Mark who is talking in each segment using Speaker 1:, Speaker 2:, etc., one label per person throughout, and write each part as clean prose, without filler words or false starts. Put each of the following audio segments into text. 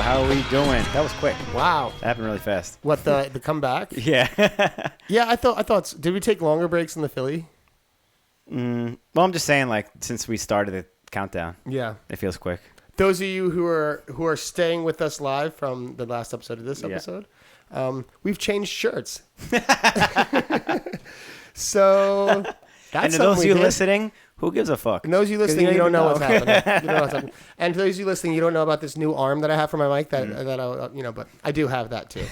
Speaker 1: How are we doing? That was quick.
Speaker 2: Wow.
Speaker 1: That happened really fast.
Speaker 2: What, the comeback?
Speaker 1: Yeah.
Speaker 2: Yeah, I thought. Did we take longer breaks in the Philly?
Speaker 1: Well, I'm just saying, like, since we started the countdown,
Speaker 2: Yeah.
Speaker 1: it feels quick.
Speaker 2: Those of you who are staying with us live from the last episode of this episode, we've changed shirts. So that's
Speaker 1: and to those of you listening, who gives a fuck?
Speaker 2: And those of you listening, you don't know what's happening. You don't know what's happening. And to those of you listening, you don't know about this new arm that I have for my mic. That I, but I do have that too.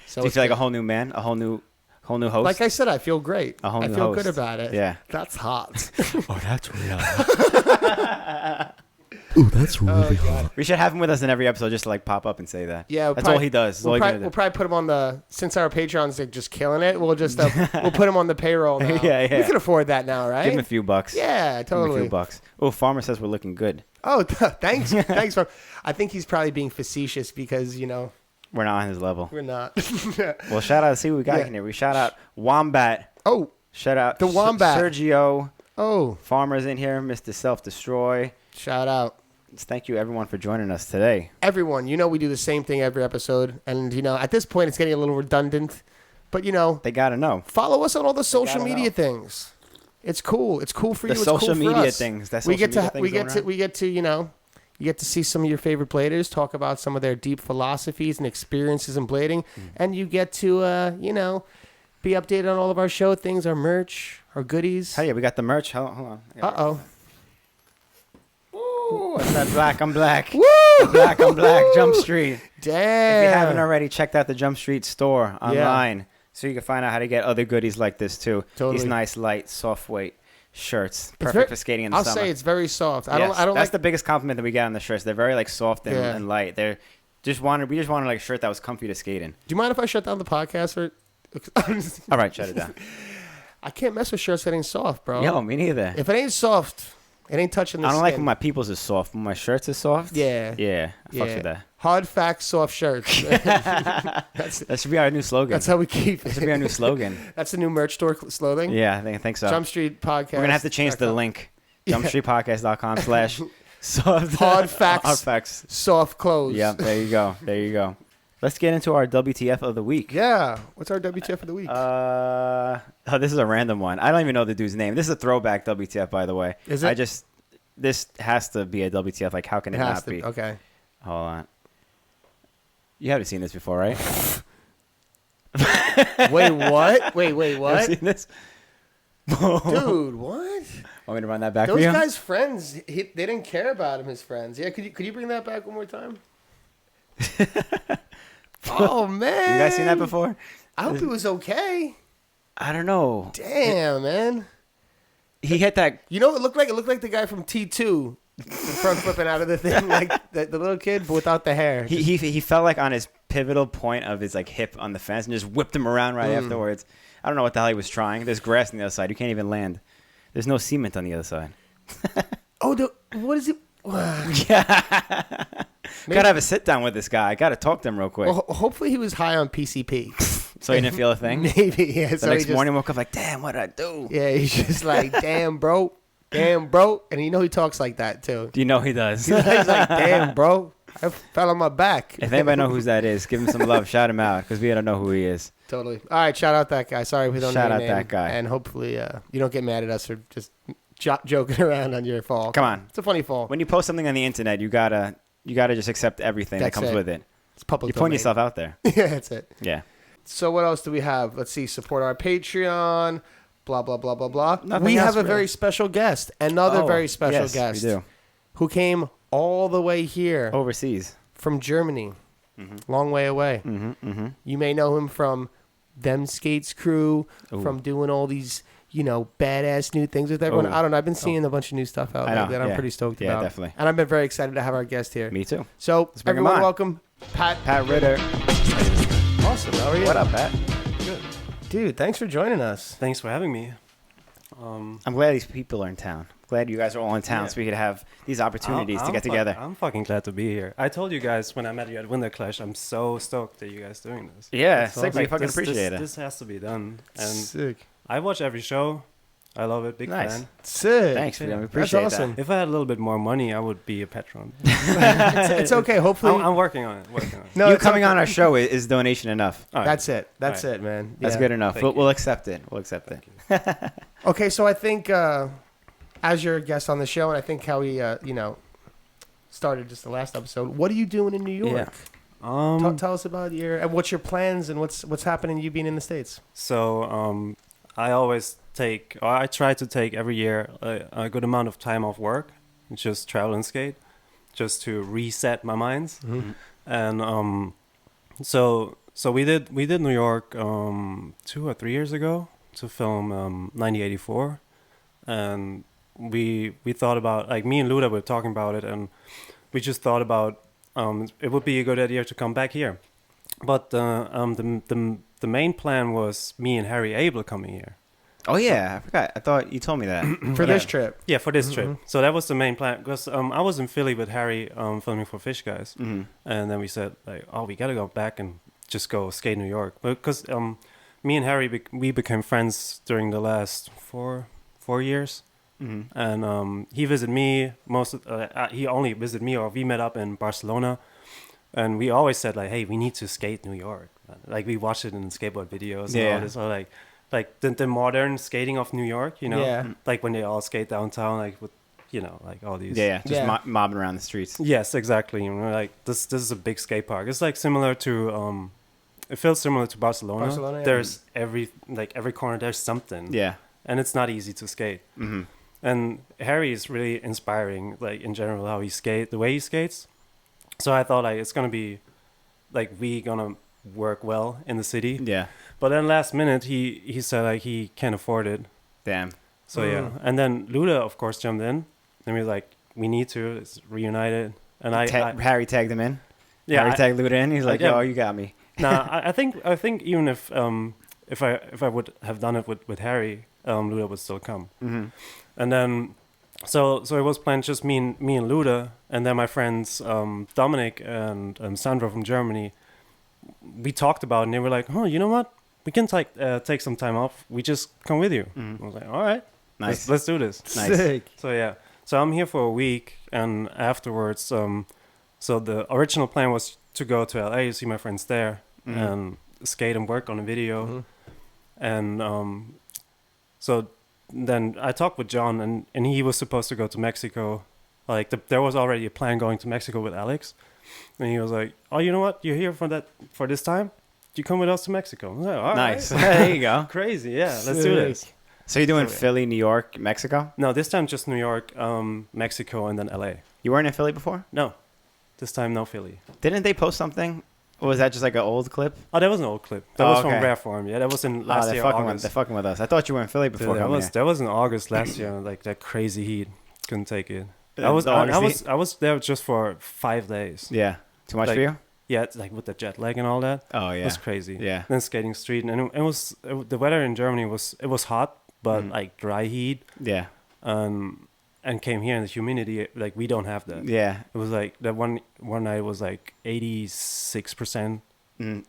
Speaker 2: So
Speaker 1: do you feel like a whole new man, a whole new host?
Speaker 2: Like I said, I feel great.
Speaker 1: A whole new
Speaker 2: I feel
Speaker 1: host.
Speaker 2: good about it.
Speaker 1: Yeah.
Speaker 2: That's hot.
Speaker 1: Oh, that's real.
Speaker 3: Ooh, that's really hot.
Speaker 1: We should have him with us in every episode just to like pop up and say that.
Speaker 2: Yeah,
Speaker 1: that's all he does. That's all
Speaker 2: we'll probably put him on the. Since our Patreon's like just killing it, we'll just we'll put him on the payroll now.
Speaker 1: Yeah.
Speaker 2: We can afford that now, right?
Speaker 1: Give him a few bucks.
Speaker 2: Yeah, totally.
Speaker 1: Give him a few bucks. Oh, Farmer says we're looking good.
Speaker 2: Oh, thanks, Farmer. I think he's probably being facetious because
Speaker 1: we're not on his level.
Speaker 2: We're not.
Speaker 1: Well, shout out. See what we got in here. We shout out Wombat.
Speaker 2: Oh,
Speaker 1: shout out
Speaker 2: the Wombat.
Speaker 1: Sergio.
Speaker 2: Oh,
Speaker 1: Farmer's in here. Mr. Self Destroy.
Speaker 2: Shout out.
Speaker 1: Thank you, everyone, for joining us today.
Speaker 2: Everyone, we do the same thing every episode. And, at this point, it's getting a little redundant. But,
Speaker 1: they got to know.
Speaker 2: Follow us on all the social media things. It's cool. It's cool for you. It's
Speaker 1: social
Speaker 2: cool for
Speaker 1: media
Speaker 2: us.
Speaker 1: things. That's
Speaker 2: we get to, you get to see some of your favorite bladers, talk about some of their deep philosophies and experiences in blading. And you get to, be updated on all of our show things, our merch, our goodies.
Speaker 1: Hey, we got the merch. Hold on.
Speaker 2: Uh-oh.
Speaker 1: Ooh, it's that black on black.
Speaker 2: Woo!
Speaker 1: Black on black Jump Street.
Speaker 2: Damn.
Speaker 1: If you haven't already, checked out the Jump Street store online so you can find out how to get other goodies like this too.
Speaker 2: Totally.
Speaker 1: These nice, light, soft weight shirts. Perfect for skating in the summer.
Speaker 2: I'll say it's very soft. I don't
Speaker 1: That's
Speaker 2: like
Speaker 1: the biggest compliment that we get on the shirts. They're very like soft and light. We just wanted like a shirt that was comfy to skate in. Do
Speaker 2: you mind if I shut down the podcast or
Speaker 1: all right, shut it down.
Speaker 2: I can't mess with shirts that ain't soft, bro.
Speaker 1: Yo, me neither.
Speaker 2: If it ain't soft, it ain't touching the skin.
Speaker 1: I don't like when my people's is soft. When my shirts is soft.
Speaker 2: Yeah.
Speaker 1: Yeah. I fucks with that.
Speaker 2: Hard facts, soft shirts.
Speaker 1: That should be our new slogan.
Speaker 2: That's how we keep it.
Speaker 1: That should be our new slogan.
Speaker 2: That's the new merch store slogan?
Speaker 1: Yeah, I think so.
Speaker 2: Jump Street Podcast.
Speaker 1: We're going to have to change the link. jumpstreetpodcast.com/soft.
Speaker 2: Hard facts.
Speaker 1: Hard facts.
Speaker 2: Soft clothes.
Speaker 1: Yeah, there you go. Let's get into our WTF of the week.
Speaker 2: Yeah. What's our WTF of the week?
Speaker 1: This is a random one. I don't even know the dude's name. This is a throwback WTF, by the way.
Speaker 2: Is it?
Speaker 1: This has to be a WTF. Like, how can it not be?
Speaker 2: Okay.
Speaker 1: Hold on. You haven't seen this before, right?
Speaker 2: Wait, what? Wait, what?
Speaker 1: You ever seen this?
Speaker 2: Dude, what?
Speaker 1: Want me to run that back
Speaker 2: Those
Speaker 1: for you?
Speaker 2: guys' friends, they didn't care about him, his friends. Yeah, could you bring that back one more time? Oh, man.
Speaker 1: You guys seen that before?
Speaker 2: I hope he was okay.
Speaker 1: I don't know.
Speaker 2: Damn, man.
Speaker 1: He hit that.
Speaker 2: It looked like the guy from T2, front flipping out of the thing, like the little kid, but without the hair.
Speaker 1: He felt like on his pivotal point of his like hip on the fence and just whipped him around right afterwards. I don't know what the hell he was trying. There's grass on the other side. You can't even land. There's no cement on the other side.
Speaker 2: What is it?
Speaker 1: Yeah. Gotta have a sit down with this guy. I gotta talk to him real quick.
Speaker 2: Well, hopefully he was high on PCP.
Speaker 1: So he didn't feel a thing?
Speaker 2: Maybe, yeah.
Speaker 1: The next morning woke up like, damn, what did I do?
Speaker 2: Yeah, he's just like, damn, bro. Damn, bro. And he talks like that, too.
Speaker 1: Do you know he does?
Speaker 2: He's like, damn, bro. I fell on my back.
Speaker 1: If anybody know who that is, give him some love. Shout him out, because we don't know who he is.
Speaker 2: Totally. All right, shout out that guy. Sorry, we don't know your name.
Speaker 1: Shout out that guy.
Speaker 2: And hopefully you don't get mad at us for just joking around on your fall.
Speaker 1: Come on.
Speaker 2: It's a funny fall.
Speaker 1: When you post something on the internet, you gotta just accept everything that comes with it.
Speaker 2: It's public
Speaker 1: You're putting yourself out there.
Speaker 2: Yeah, that's it.
Speaker 1: Yeah.
Speaker 2: So what else do we have? Let's see. Support our Patreon. Blah, blah, blah, blah, blah.
Speaker 1: We
Speaker 2: have a very special guest. Another very special
Speaker 1: yes,
Speaker 2: guest.
Speaker 1: We do.
Speaker 2: Who came all the way here.
Speaker 1: Overseas.
Speaker 2: From Germany. Mm-hmm. Long way away.
Speaker 1: Mm-hmm, mm-hmm.
Speaker 2: You may know him from Them Skates Crew, from doing all these, badass new things with everyone. I don't know. I've been seeing a bunch of new stuff out there that I'm pretty stoked about.
Speaker 1: Yeah, definitely.
Speaker 2: And I've been very excited to have our guest here.
Speaker 1: Me too.
Speaker 2: So, everyone, welcome Pat
Speaker 1: Ritter.
Speaker 2: Awesome. How are you?
Speaker 1: What up, Pat?
Speaker 3: Good.
Speaker 2: Dude, thanks for joining us.
Speaker 3: Thanks for having me.
Speaker 1: I'm glad these people are in town. Glad you guys are all in town so we could have these opportunities to get together.
Speaker 3: I'm fucking glad to be here. I told you guys when I met you at Winter Clash, I'm so stoked that you guys doing this.
Speaker 1: Yeah,
Speaker 3: So
Speaker 1: sick. We fucking
Speaker 3: this,
Speaker 1: appreciate it.
Speaker 3: This has to be done. And
Speaker 2: Sick.
Speaker 3: I watch every show. I love it. Big
Speaker 1: Nice.
Speaker 3: fan.
Speaker 2: Sick.
Speaker 1: Thanks,
Speaker 3: Yeah.
Speaker 1: man. We
Speaker 2: That's
Speaker 1: appreciate
Speaker 2: awesome.
Speaker 3: If I had a little bit more money, I would be a patron.
Speaker 2: It's okay. Hopefully,
Speaker 3: I'm working on it.
Speaker 2: no,
Speaker 1: you
Speaker 2: it's
Speaker 1: coming
Speaker 2: okay.
Speaker 1: on our show is donation enough.
Speaker 3: All right.
Speaker 2: That's it. That's
Speaker 3: All right.
Speaker 2: it, man.
Speaker 1: That's
Speaker 2: Yeah.
Speaker 1: good enough.
Speaker 3: Thank you.
Speaker 1: We'll accept it. We'll accept it.
Speaker 2: Okay, so I think as your guest on the show, and I think how we, started just the last episode. What are you doing in New York? Tell us about and what's your plans and what's happening. You being in the States.
Speaker 3: So I try to take every year a good amount of time off work and just travel and skate, just to reset my minds.
Speaker 2: Mm-hmm.
Speaker 3: And so we did New York 2 or 3 years ago to film 9084, and we thought about, like, me and Luda were talking about it, and we just thought about it would be a good idea to come back here, but the main plan was me and Harry Abel coming here.
Speaker 1: Oh yeah, I forgot. I thought you told me that.
Speaker 2: For this trip.
Speaker 3: Yeah, for this trip.
Speaker 2: Mm-hmm.
Speaker 3: So that was the main plan, because I was in Philly with Harry filming for Fish Guys,
Speaker 1: Mm-hmm.
Speaker 3: and then we said, like, oh, we gotta go back and just go skate New York, because me and Harry we became friends during the last four years,
Speaker 1: Mm-hmm.
Speaker 3: and he visited me he only visited me, or we met up in Barcelona, and we always said, like, hey, we need to skate New York. Like, we watched it in skateboard videos and
Speaker 1: Yeah.
Speaker 3: all this, or like the modern skating of New York,
Speaker 2: Yeah.
Speaker 3: like when they all skate downtown, like with, like all these.
Speaker 1: Yeah, just
Speaker 2: Yeah.
Speaker 1: mobbing around the streets.
Speaker 3: Yes, exactly. Like this is a big skate park. It's like similar to it feels similar to Barcelona.
Speaker 2: Barcelona, yeah.
Speaker 3: There's every corner there's something.
Speaker 1: Yeah.
Speaker 3: And it's not easy to skate.
Speaker 1: Mm-hmm.
Speaker 3: And Harry is really inspiring, like, in general, how the way he skates. So I thought, like, it's gonna be like we gonna work well in the city.
Speaker 1: Yeah.
Speaker 3: But then last minute he said, like, he can't afford it.
Speaker 1: Damn.
Speaker 3: So yeah. And then Luda, of course, jumped in, and we were like, we need to. It's reunited. And
Speaker 1: Harry tagged him in.
Speaker 3: yeah,
Speaker 1: Harry tagged Luda in. He's like,
Speaker 3: yeah.
Speaker 1: "Yo, you got me."
Speaker 3: Nah, I think even if I would have done it with Harry, Luda would still come.
Speaker 1: Mm-hmm.
Speaker 3: And then so it was planned just me and Luda, and then my friends Dominic and Sandra from Germany. We talked about it, and they were like, "Oh, you know what? We can take some time off. We just come with you."
Speaker 1: Mhm.
Speaker 3: I was like, "All right,
Speaker 1: Nice.
Speaker 3: let's do this."
Speaker 1: Nice.
Speaker 2: Sick.
Speaker 3: So yeah, so I'm here for a week, and afterwards, so the original plan was to go to LA to see my friends there
Speaker 1: Mhm.
Speaker 3: and skate and work on a video,
Speaker 2: Mhm.
Speaker 3: and so then I talked with John, and he was supposed to go to Mexico. Like, there was already a plan going to Mexico with Alex, and he was like, "Oh, you know what? You're here for this time. You come with us to Mexico." I was like, "All
Speaker 1: Nice.
Speaker 3: right."
Speaker 1: There you go.
Speaker 3: Crazy, yeah. Let's do this.
Speaker 2: Sick.
Speaker 1: So you're doing
Speaker 3: So, yeah.
Speaker 1: Philly, New York, Mexico?
Speaker 3: No, this time just New York, Mexico, and then LA.
Speaker 1: You weren't in Philly before?
Speaker 3: No, this time no Philly.
Speaker 1: Didn't they post something? Or was that just like an old clip?
Speaker 3: Oh, that was an old clip. That
Speaker 1: Oh,
Speaker 3: was
Speaker 1: okay.
Speaker 3: from Rare Form. Yeah, that was in last
Speaker 1: they're
Speaker 3: year
Speaker 1: fucking
Speaker 3: August.
Speaker 1: they're fucking with us. I thought you were in Philly
Speaker 3: Dude,
Speaker 1: before
Speaker 3: that
Speaker 1: coming
Speaker 3: was
Speaker 1: here.
Speaker 3: that was in August last year. Like, that crazy heat, couldn't take it.
Speaker 1: The
Speaker 3: I was
Speaker 1: August
Speaker 3: I was there just for 5 days.
Speaker 1: Yeah. Too much
Speaker 3: Like,
Speaker 1: for you?
Speaker 3: Yeah, it's like with the jet lag and all that.
Speaker 1: Oh
Speaker 3: It
Speaker 1: yeah.
Speaker 3: was crazy.
Speaker 1: Yeah.
Speaker 3: Then skating street, and the weather in Germany was hot, but
Speaker 1: Mhm.
Speaker 3: like dry heat.
Speaker 1: Yeah.
Speaker 3: And came here, and the humidity, like, we don't have that.
Speaker 1: Yeah.
Speaker 3: It was like that one night was like 86%.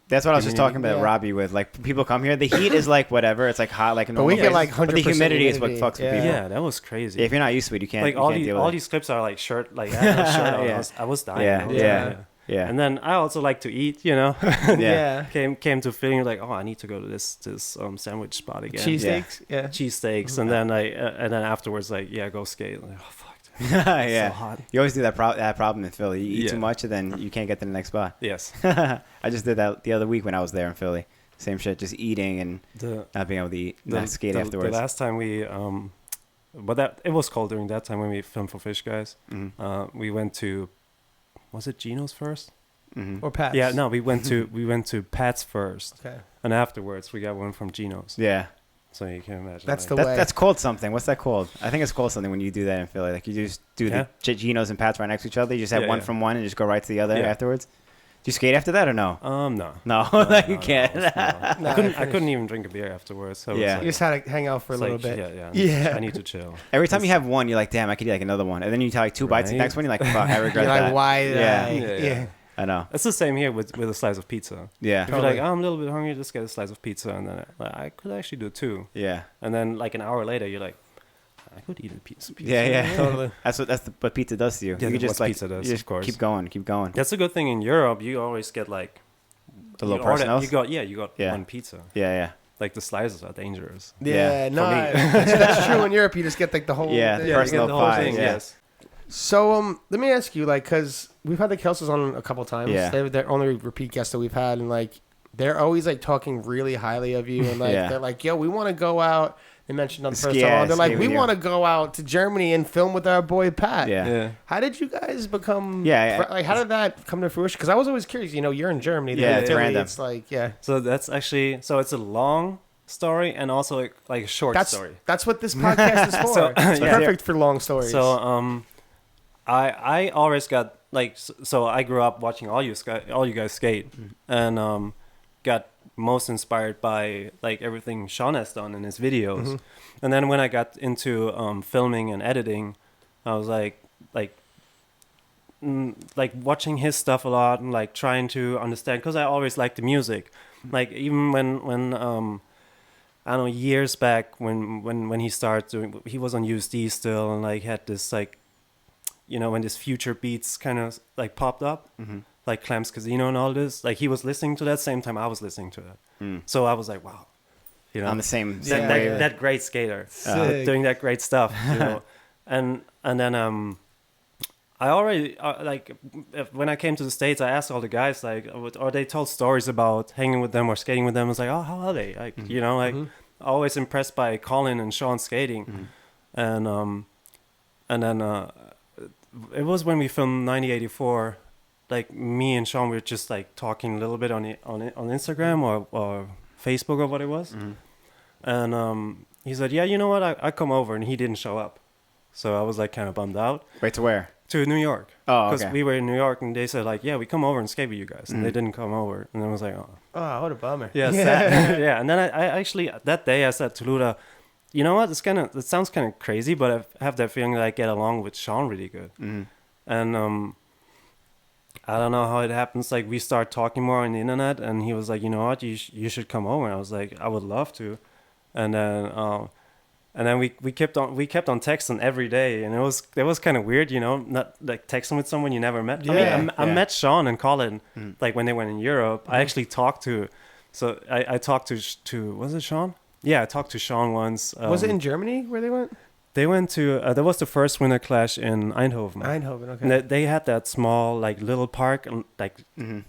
Speaker 1: That's what I was just talking about
Speaker 2: Yeah.
Speaker 1: Robbie with. Like, people come here, the heat is like whatever. It's like hot, like a
Speaker 2: But
Speaker 1: normal
Speaker 2: we get
Speaker 1: place.
Speaker 2: like
Speaker 1: But
Speaker 2: 100%
Speaker 1: the humidity is what
Speaker 2: humidity.
Speaker 1: fucks with
Speaker 2: Yeah.
Speaker 1: people.
Speaker 3: Yeah, that was crazy.
Speaker 1: If you're not used to it, you can't.
Speaker 3: Like,
Speaker 1: you
Speaker 3: all
Speaker 1: can't
Speaker 3: these
Speaker 1: deal with
Speaker 3: all
Speaker 1: it.
Speaker 3: these clips are like shirt, like, I had no shirt on.
Speaker 1: Yeah.
Speaker 3: I was dying.
Speaker 1: Yeah,
Speaker 3: I was
Speaker 1: yeah.
Speaker 3: dying,
Speaker 1: Yeah.
Speaker 3: And then I also like to eat,
Speaker 1: Yeah.
Speaker 2: Yeah.
Speaker 3: came to feeling like, oh, I need to go to this sandwich spot again.
Speaker 2: Cheesesteaks. Yeah.
Speaker 3: Cheesesteaks, and then and then afterwards, like, yeah, go skate. Like, oh fuck, dude,
Speaker 1: yeah.
Speaker 3: so hot.
Speaker 1: You always do that problem in Philly. You eat
Speaker 3: Yeah.
Speaker 1: too much, and then you can't get to the next spot.
Speaker 3: Yes.
Speaker 1: I just did that the other week when I was there in Philly. Same shit, just eating and
Speaker 3: The
Speaker 1: not being able to eat, not skate
Speaker 3: the
Speaker 1: afterwards.
Speaker 3: last time we but that it was cold during that time when we filmed for Fish Guys.
Speaker 1: Mhm.
Speaker 3: We went to, was it Gino's first?
Speaker 1: Mhm.
Speaker 2: Or Pats.
Speaker 3: Yeah, no, we went to Pat's first,
Speaker 2: Okay.
Speaker 3: and afterwards we got one from Gino's.
Speaker 1: Yeah.
Speaker 3: So you can imagine.
Speaker 2: That's
Speaker 3: like,
Speaker 2: the way.
Speaker 1: That's called something. What's that called? I think it's called something when you do that in Philly. Like, you just do
Speaker 3: Yeah.
Speaker 1: the Geno's and Pats right next to each other. You just have
Speaker 3: Yeah,
Speaker 1: one
Speaker 3: yeah.
Speaker 1: from one and just go right to the other
Speaker 3: Yeah.
Speaker 1: afterwards. Do you skate after that or no?
Speaker 3: no.
Speaker 1: No,
Speaker 3: No,
Speaker 1: you
Speaker 3: no,
Speaker 1: can't.
Speaker 3: no.
Speaker 2: No,
Speaker 3: I
Speaker 2: finished.
Speaker 3: couldn't even drink a beer afterwards. So it was
Speaker 1: Yeah.
Speaker 3: like-
Speaker 2: You just had to hang out for a
Speaker 3: it's
Speaker 2: little
Speaker 3: like,
Speaker 2: bit.
Speaker 3: Yeah.
Speaker 2: Yeah.
Speaker 3: I need to chill.
Speaker 1: Every time you have one, you're like, damn, I could eat like another one. And then you take like 2 bites the
Speaker 3: Right?
Speaker 1: next one, you're like, fuck, I regret
Speaker 2: You're like,
Speaker 1: that.
Speaker 2: why did
Speaker 1: Yeah.
Speaker 2: I?
Speaker 3: Yeah.
Speaker 1: I know.
Speaker 3: It's the same here with a slice of pizza.
Speaker 1: Yeah.
Speaker 3: If you're like, oh, I'm a little bit hungry, just get a slice of pizza, and then I could actually do two.
Speaker 1: Yeah.
Speaker 3: And then like an hour later, you're like, I could eat a piece of pizza.
Speaker 1: Yeah.
Speaker 2: Totally.
Speaker 1: That's what pizza does to you.
Speaker 3: Yeah,
Speaker 1: You
Speaker 3: that's
Speaker 1: just
Speaker 3: what
Speaker 1: like
Speaker 3: pizza does,
Speaker 1: you just
Speaker 3: of course.
Speaker 1: keep going.
Speaker 3: That's a good thing in Europe. You always get like
Speaker 1: The little
Speaker 3: you order-
Speaker 1: personals.
Speaker 3: You got
Speaker 1: Yeah.
Speaker 3: one pizza.
Speaker 1: Yeah.
Speaker 3: Like the slices are dangerous.
Speaker 2: Yeah,
Speaker 1: Yeah,
Speaker 2: no,
Speaker 3: for me.
Speaker 2: that's true. In Europe, you just get like the whole.
Speaker 1: Yeah,
Speaker 2: thing.
Speaker 1: Yeah, personal
Speaker 3: you get the whole
Speaker 1: pie,
Speaker 3: thing.
Speaker 1: yeah.
Speaker 3: Yes.
Speaker 2: So let me ask you, like, because we've had the Kelsos on a couple times.
Speaker 1: Yeah.
Speaker 2: They're only repeat guests that we've had, and like they're always like talking really highly of you, and like
Speaker 1: Yeah.
Speaker 2: they're like, "Yo, we want to go out." They mentioned on the first
Speaker 1: Yeah,
Speaker 2: time, they're like,
Speaker 1: ski
Speaker 2: "We
Speaker 1: with you.
Speaker 2: want to go out to Germany and film with our boy Pat."
Speaker 1: Yeah.
Speaker 3: Yeah.
Speaker 2: How did you guys become?
Speaker 1: Yeah,
Speaker 2: Like, how did that come to fruition? Because I was always curious. You know, you're in Germany.
Speaker 1: Yeah,
Speaker 2: they're
Speaker 1: it's
Speaker 2: in Italy,
Speaker 1: random.
Speaker 2: It's like, yeah.
Speaker 3: So that's actually it's a long story and also like a short story.
Speaker 2: That's what this podcast is for.
Speaker 3: So-
Speaker 2: It's
Speaker 3: yeah.
Speaker 2: perfect for long stories.
Speaker 3: So I always got like so I grew up watching all you guys skate and got most inspired by like everything Sean has done in his videos. And then when I got into filming and editing, I was like watching his stuff a lot and like trying to understand because I always liked the music. Like even when I don't know, years back when he started doing, he was on USD still and like had this like, you know, when this future beats kind of like popped up, like Clam's Casino and all this, like he was listening to that same time I was listening to that. So I was like, wow, you know,
Speaker 1: On the same
Speaker 2: Yeah,
Speaker 1: wave.
Speaker 3: that great skater
Speaker 2: Sick.
Speaker 3: doing that great stuff, you know, and then I already when I came to the States, I asked all the guys like, or they told stories about hanging with them or skating with them. I was like, oh, how are they? Like, you know, like always impressed by Colin and Sean skating, and then it was when we filmed 9084. Like me and Sean were just like talking a little bit on Instagram or Facebook or what it was, and he said, yeah, you know what, I come over, and he didn't show up, so I was like kind of bummed out.
Speaker 1: Wait, to where?
Speaker 3: To New York.
Speaker 1: Oh,
Speaker 3: Because
Speaker 1: okay.
Speaker 3: we were in New York and they said like, yeah, we come over and skate with you guys. And they didn't come over. And I was like, oh.
Speaker 2: oh, what a bummer.
Speaker 3: Yeah, sad. Yeah. And then I actually, that day I said to Luda, you know what, it sounds kind of crazy, but I have that feeling that I get along with Sean really good. And I don't know how it happens. Like we start talking more on the internet and he was like, you know what, you should come over. And I was like, I would love to. And then we kept on texting every day, and it was kind of weird, you know, not like texting with someone you never met.
Speaker 2: Yeah,
Speaker 3: I mean, I met Sean and Colin like when they went in Europe. I actually talked to, I talked to was it Sean? Yeah, I talked to Sean once.
Speaker 2: Was it in Germany where they went?
Speaker 3: They went to that was the first Winter Clash in Eindhoven.
Speaker 2: Eindhoven, okay.
Speaker 3: And they had that small like little park like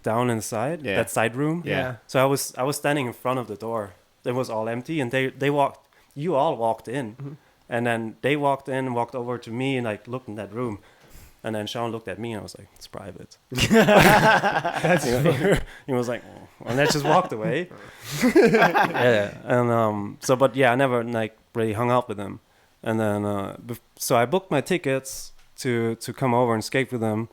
Speaker 3: down inside that side room.
Speaker 2: Yeah.
Speaker 3: So I was standing in front of the door. It was all empty, and they walked. You all walked in, and then they walked in, walked over to me, and like looked in that room, and then Sean looked at me, and I was like, "It's private." He was like, oh. And I just walked away. Yeah, and but yeah, I never like really hung out with him, and then so I booked my tickets to come over and skate with them,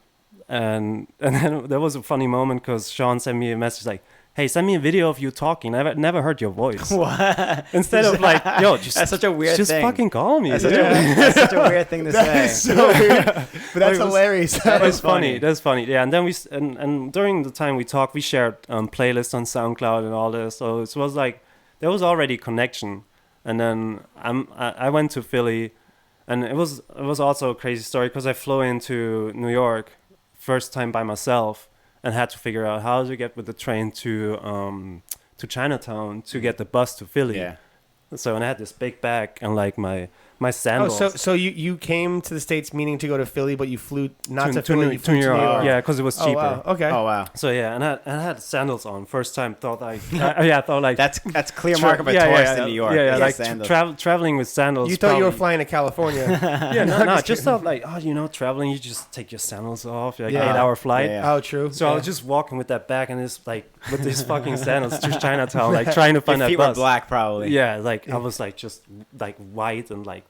Speaker 3: and then there was a funny moment because Sean sent me a message like, hey, send me a video of you talking. I've never heard your voice.
Speaker 1: What?
Speaker 3: Instead of like, yo, just
Speaker 1: That's such a weird
Speaker 3: just
Speaker 1: thing.
Speaker 3: fucking call me.
Speaker 1: That's
Speaker 3: dude.
Speaker 1: that's such a weird thing to say.
Speaker 2: That is so weird. But that's
Speaker 3: It was-
Speaker 2: hilarious.
Speaker 3: That was
Speaker 1: funny.
Speaker 3: funny. That's funny. Yeah, and then and during the time we talked, we shared playlists on SoundCloud and all this. So it was like there was already connection. And then I went to Philly, and it was also a crazy story because I flew into New York first time by myself. And had to figure out how to get with the train to Chinatown to get the bus to Philly.
Speaker 1: Yeah.
Speaker 3: So and I had this big bag and like my sandals.
Speaker 2: So you came to the States meaning to go to Philly, but you flew not to Philly, you
Speaker 3: to
Speaker 2: flew
Speaker 3: New York.
Speaker 2: York.
Speaker 3: Yeah, because it was cheaper.
Speaker 2: Oh, wow. Okay.
Speaker 1: Oh wow.
Speaker 3: So yeah, and I had sandals on. First time, thought like I thought like
Speaker 1: That's clear mark of a tourist in New York.
Speaker 3: Yeah,
Speaker 1: Yes,
Speaker 3: like
Speaker 1: sandals.
Speaker 3: traveling with sandals.
Speaker 2: You thought you were
Speaker 3: probably-
Speaker 2: flying to California.
Speaker 3: Yeah, no,
Speaker 2: I'm
Speaker 3: no.
Speaker 2: just
Speaker 3: Just
Speaker 2: kidding.
Speaker 3: thought like, oh, you know, traveling, you just take your sandals off, like
Speaker 2: Yeah.
Speaker 3: 8-hour flight.
Speaker 1: Yeah, yeah.
Speaker 2: Oh, true.
Speaker 3: So I was just walking with that bag and this like with these fucking sandals to Chinatown, like trying to find
Speaker 1: Your
Speaker 3: that
Speaker 1: feet
Speaker 3: bus.
Speaker 1: were black, probably.
Speaker 3: Yeah, like I was like just like white and like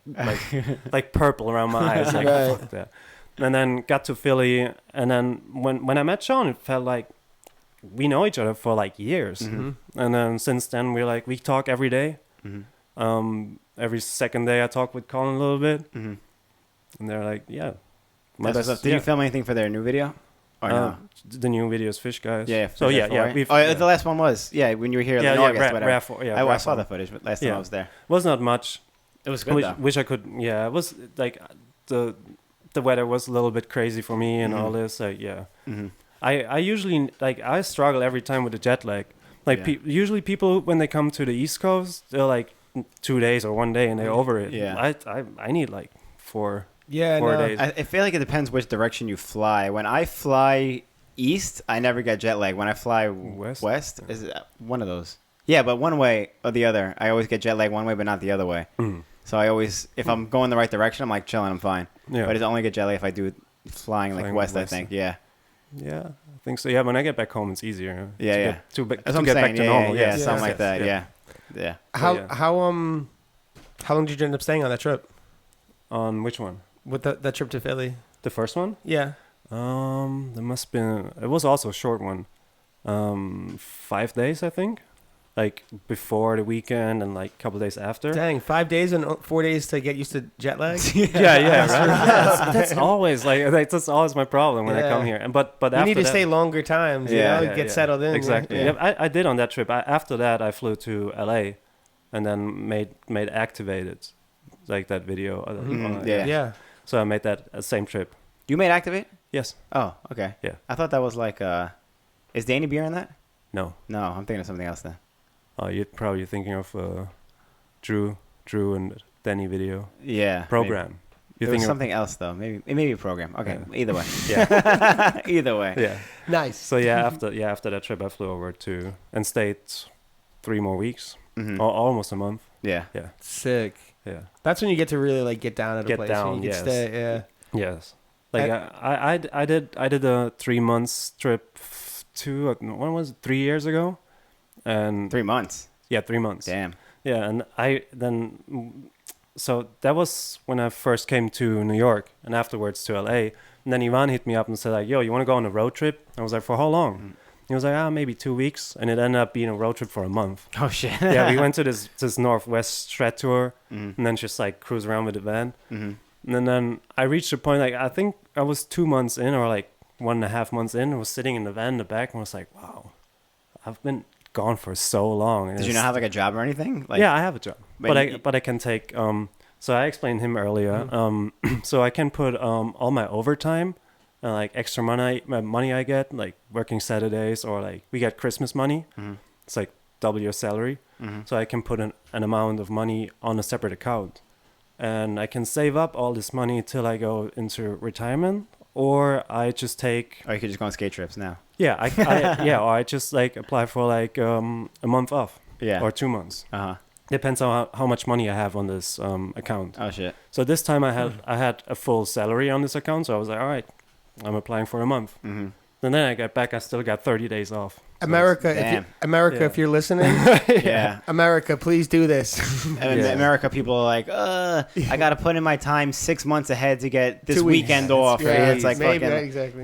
Speaker 3: purple around my eyes, like
Speaker 2: Right.
Speaker 3: fuck that. And then got to Philly, and then when I met Sean, it felt like we know each other for like years, and then since then we talk every day. Every second day I talk with Colin a little bit, and they're like, yeah.
Speaker 1: That's what's up. Did you film anything for their new video? Or no?
Speaker 3: The new videos, Fish Guys.
Speaker 1: Yeah.
Speaker 3: So yeah.
Speaker 1: The last one was when you were here in August. Whatever. I saw the footage, but last time I was there.
Speaker 3: Was not much.
Speaker 1: It was good though.
Speaker 3: Wish I could. Yeah, it was like the weather was a little bit crazy for me and all this. Like I usually I struggle every time with the jet lag. Like usually people when they come to the East Coast, they're like 2 days or 1 day and they're over it.
Speaker 1: Yeah.
Speaker 3: I need like 4
Speaker 2: Yeah,
Speaker 3: 4
Speaker 2: no.
Speaker 3: days.
Speaker 1: I feel like it depends which direction you fly. When I fly east, I never get jet lag. When I fly west is it one of those? Yeah, but one way or the other. I always get jet lag one way, but not the other way. So I always, if I'm going the right direction, I'm like chilling, I'm fine.
Speaker 3: Yeah.
Speaker 1: But I only get jet lag if I do flying like west, I think. Yeah.
Speaker 3: Yeah, I think so. Yeah, when I get back home, it's easier.
Speaker 1: Yeah,
Speaker 3: To
Speaker 1: That's
Speaker 3: get
Speaker 1: what I'm saying.
Speaker 3: back to normal.
Speaker 1: Yeah, something like that. Yeah.
Speaker 2: How long did you end up staying on that trip?
Speaker 3: On which one?
Speaker 2: With that trip to Philly?
Speaker 3: The first one?
Speaker 2: Yeah.
Speaker 3: There must have been. It was also a short one. 5 days, I think. Like before the weekend and like a couple days after.
Speaker 2: Dang, 5 days and 4 days to get used to jet lag.
Speaker 3: Yeah, right. That's always that's always my problem when I come here. And but
Speaker 2: you
Speaker 3: after
Speaker 2: need to
Speaker 3: that,
Speaker 2: stay longer times. Get settled in.
Speaker 3: Exactly.
Speaker 2: Yeah.
Speaker 3: Yeah, I did on that trip. After that, I flew to LA, and then made Activated, like that video.
Speaker 1: Yeah.
Speaker 3: So I made that same trip.
Speaker 1: You made Activate?
Speaker 3: Yes.
Speaker 1: Oh, okay.
Speaker 3: Yeah.
Speaker 1: I thought that was like, is Danny Beer in that?
Speaker 3: No.
Speaker 1: No, I'm thinking of something else then.
Speaker 3: You're probably thinking of Drew and Danny video.
Speaker 1: Yeah.
Speaker 3: Program.
Speaker 1: It was something else though. Maybe a program. Okay.
Speaker 3: Yeah.
Speaker 1: Either way.
Speaker 3: Yeah.
Speaker 1: Either way.
Speaker 3: Yeah.
Speaker 2: Nice.
Speaker 3: So after that trip, I flew over and stayed 3 more weeks, almost a month.
Speaker 1: Yeah.
Speaker 3: Yeah.
Speaker 2: Sick.
Speaker 3: Yeah.
Speaker 2: That's when you get to really like get down at a
Speaker 3: Get
Speaker 2: place.
Speaker 3: down,
Speaker 2: And you can
Speaker 3: yes.
Speaker 2: stay. Yeah.
Speaker 3: Yes. Like I did a 3 months trip 3 years ago, and
Speaker 1: 3 months.
Speaker 3: Yeah, 3 months.
Speaker 1: Damn.
Speaker 3: Yeah, and so that was when I first came to New York and afterwards to LA. And then Ivan hit me up and said like, "Yo, you want to go on a road trip?" I was like, "For how long?" He was like, maybe 2 weeks, and it ended up being a road trip for a month.
Speaker 1: Oh shit.
Speaker 3: Yeah, we went to this Northwest Strat tour, and then just like cruise around with the van. And then I reached a point like I think I was 2 months in or like 1.5 months in. I was sitting in the van in the back and was like, "Wow, I've been gone for so long." And
Speaker 1: Did you not have like a job or anything? Like,
Speaker 3: yeah, I have a job, but I can take. So I explained him earlier. So I can put all my overtime, like extra money I get, like working Saturdays or like we get Christmas money. It's like double your salary. So I can put an amount of money on a separate account, and I can save up all this money till I go into retirement, or I just take.
Speaker 1: Or you could just go on skate trips now.
Speaker 3: Yeah, or I just like apply for like a month off.
Speaker 1: Yeah.
Speaker 3: Or 2 months. Depends on how much money I have on this account.
Speaker 1: Oh shit.
Speaker 3: So this time I had a full salary on this account, so I was like, all right, I'm applying for a month. And then I got back, I still got 30 days off. So
Speaker 2: If you're listening, America, please do this.
Speaker 1: And in America, people are like, I got to put in my time 6 months ahead to get this weekend off. It's like fucking,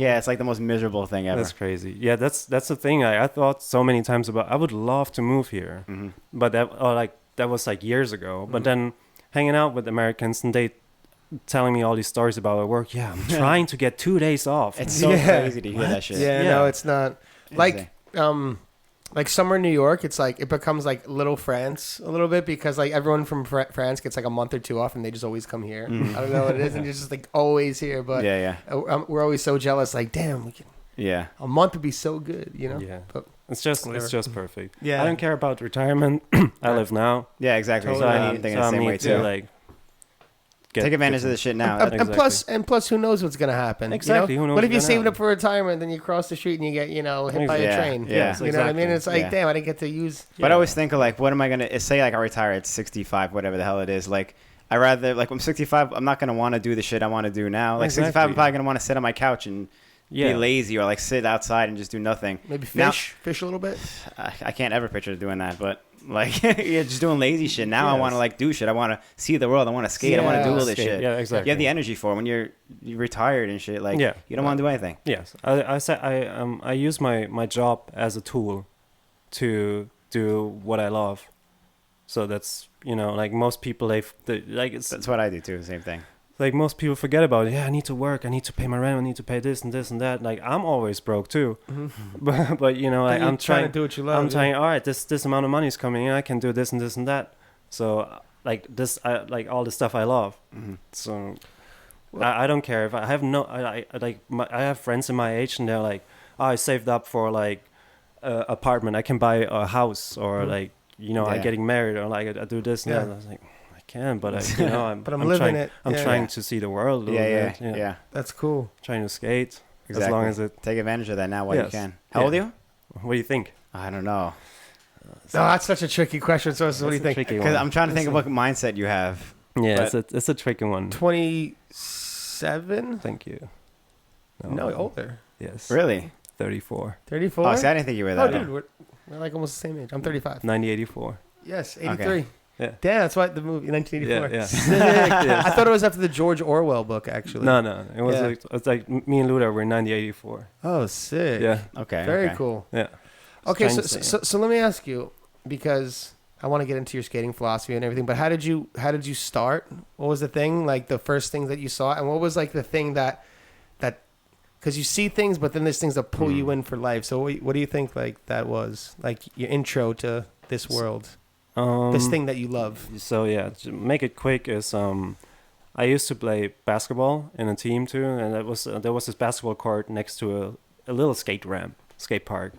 Speaker 1: it's like the most miserable thing ever.
Speaker 3: That's crazy. Yeah, that's the thing. I thought so many times about. I would love to move here, but that was like years ago. But then hanging out with Americans and they telling me all these stories about their work. Yeah, I'm trying to get 2 days off.
Speaker 1: It's so crazy to hear that shit.
Speaker 2: No, it's not. Like summer in New York, it's like it becomes like little France a little bit because like everyone from France gets like a month or two off and they just always come here. I don't know what it is, and you're just like always here. But we're always so jealous. Like, damn, we can.
Speaker 1: Yeah,
Speaker 2: a month would be so good, you know.
Speaker 3: Yeah,
Speaker 2: but
Speaker 3: it's just perfect.
Speaker 2: Yeah,
Speaker 3: I don't care about retirement. I live now.
Speaker 1: Yeah, exactly.
Speaker 2: Totally.
Speaker 1: So I need the same way too.
Speaker 3: Like,
Speaker 1: take advantage of the shit now.
Speaker 2: And plus, who knows what's gonna happen?
Speaker 3: Exactly.
Speaker 2: You know?
Speaker 3: Who knows?
Speaker 2: What if you saved up for retirement, then you cross the street and you get hit by a train?
Speaker 1: Yeah,
Speaker 2: you know what I mean? It's like, damn, I didn't get to use.
Speaker 1: But I always think of like, what am I gonna say? Like, I retire at 65, whatever the hell it is. Like, I rather like I'm 65. I'm not gonna want to do the shit I want to do now. Like 65, I'm probably gonna want to sit on my couch and be lazy or like sit outside and just do nothing.
Speaker 2: Maybe fish a little bit.
Speaker 1: I can't ever picture doing that, but like just doing lazy shit. Now I want to like do shit. I want to see the world. I want to skate. I want to do all this shit.
Speaker 3: Yeah, exactly.
Speaker 1: You have the energy for it when you're retired and shit. Like you don't want to do anything.
Speaker 3: Yes, I use my job as a tool to do what I love. So that's like most people that's
Speaker 1: what I do too. Same thing.
Speaker 3: like most people forget about it. Yeah, I need to work. I need to pay my rent. I need to pay this and this and that. Like I'm always broke too. But you know, like, I'm trying
Speaker 2: to do what you love.
Speaker 3: I'm trying. All right, this amount of money is coming in. I can do this and this and that. So like this, I like all the stuff I love. So I don't care if I have no. I have friends in my age and they're like, oh, I saved up for like apartment. I can buy a house or like you know, I'm getting married or like I do this and that. And I was like. Can, but I'm
Speaker 2: living
Speaker 3: trying,
Speaker 2: it.
Speaker 3: I'm trying to see the world a little bit.
Speaker 1: Yeah.
Speaker 2: That's cool.
Speaker 3: Trying to skate
Speaker 1: exactly.
Speaker 3: as long as it.
Speaker 1: Take advantage of that now while you can. How old are you?
Speaker 3: What do you think?
Speaker 1: I don't know.
Speaker 2: No, that's such a tricky question. So what do you think?
Speaker 1: Because I'm trying to think of what mindset you have.
Speaker 3: Yeah, it's a tricky one.
Speaker 2: 27?
Speaker 3: Thank you.
Speaker 2: No, older.
Speaker 3: Yes.
Speaker 1: Really?
Speaker 3: 34.
Speaker 2: 34?
Speaker 1: Oh, see, I didn't think you were that
Speaker 2: old. Dude, we're like almost the same age. I'm 35.
Speaker 3: 1984.
Speaker 2: Yes, 83.
Speaker 3: Okay.
Speaker 2: Yeah. Damn, that's why the movie 1984.
Speaker 3: Yeah.
Speaker 2: Sick. I thought it was after the George Orwell book, actually.
Speaker 3: No. It was like me and Luda were in 1984.
Speaker 2: Oh, sick.
Speaker 3: Yeah.
Speaker 1: Okay.
Speaker 2: Very cool.
Speaker 3: Yeah.
Speaker 2: Okay, so let me ask you, because I want to get into your skating philosophy and everything, but how did you start? What was the thing, like the first thing that you saw, and what was like the thing that because you see things, but then there's things that pull you in for life. So what do you think like that was, like your intro to this world? This thing that you love.
Speaker 3: So yeah, to make it quick is I used to play basketball in a team too, and there was this basketball court next to a little skate park,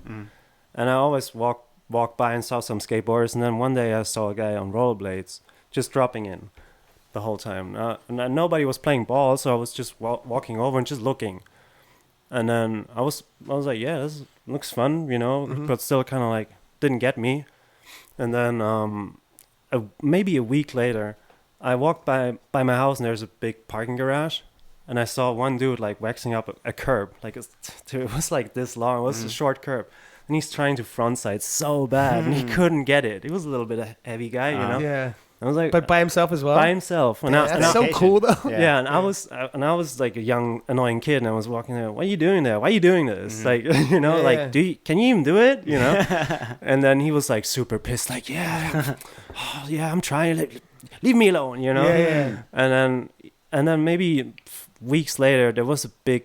Speaker 3: and I always walked by and saw some skateboarders, and then one day I saw a guy on rollerblades just dropping in the whole time. And nobody was playing ball, so I was just walking over and just looking, and then I was like, yeah, this looks fun, you know, but still kind of like didn't get me. And then maybe a week later, I walked by my house and there's a big parking garage, and I saw one dude like waxing up a curb. Like it was like this long. It was a short curb, and he's trying to frontside so bad, and he couldn't get it. He was a little bit a heavy guy, you know.
Speaker 2: Yeah.
Speaker 3: I was like,
Speaker 2: but by himself as well.
Speaker 3: By himself. And
Speaker 2: that's so cool though.
Speaker 3: Yeah, and I was like a young annoying kid, and I was walking there. What are you doing there? Why are you doing this? Like, you know, like, can you even do it? You know. And then he was like super pissed, like, I'm trying. Leave me alone, you know.
Speaker 2: Yeah.
Speaker 3: And then maybe weeks later, there was a big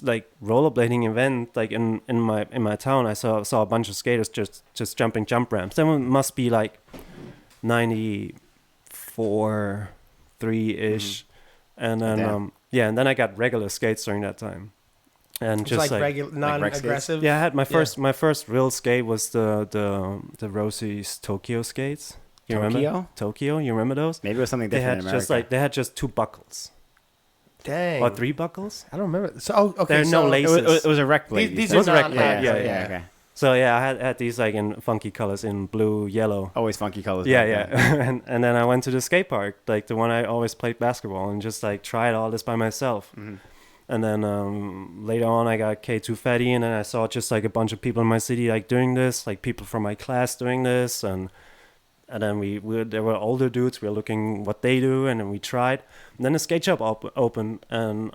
Speaker 3: like rollerblading event like in my town. I saw a bunch of skaters just jumping jump ramps. That must be like 94, 3-ish, and then and then I got regular skates during that time, and just like
Speaker 2: regular, non-aggressive.
Speaker 3: Yeah, I had my first real skate was the Rosie's Tokyo skates. You remember Tokyo? You remember those?
Speaker 1: Maybe it was something different in America.
Speaker 3: They had just 2 buckles.
Speaker 2: Dang.
Speaker 3: Or 3 buckles?
Speaker 2: I don't remember. So okay,
Speaker 3: there are no laces.
Speaker 1: It was a rec blade.
Speaker 2: These are not.
Speaker 1: Yeah. Okay.
Speaker 3: So yeah, I had these like in funky colors, in blue, yellow.
Speaker 1: Always funky colors.
Speaker 3: Yeah. and then I went to the skate park, like the one I always played basketball, and just like tried all this by myself. And then later on, I got K2 Fatty, and then I saw just like a bunch of people in my city like doing this, like people from my class doing this, and then there were older dudes. We were looking what they do, and then we tried. And then the skate shop opened, and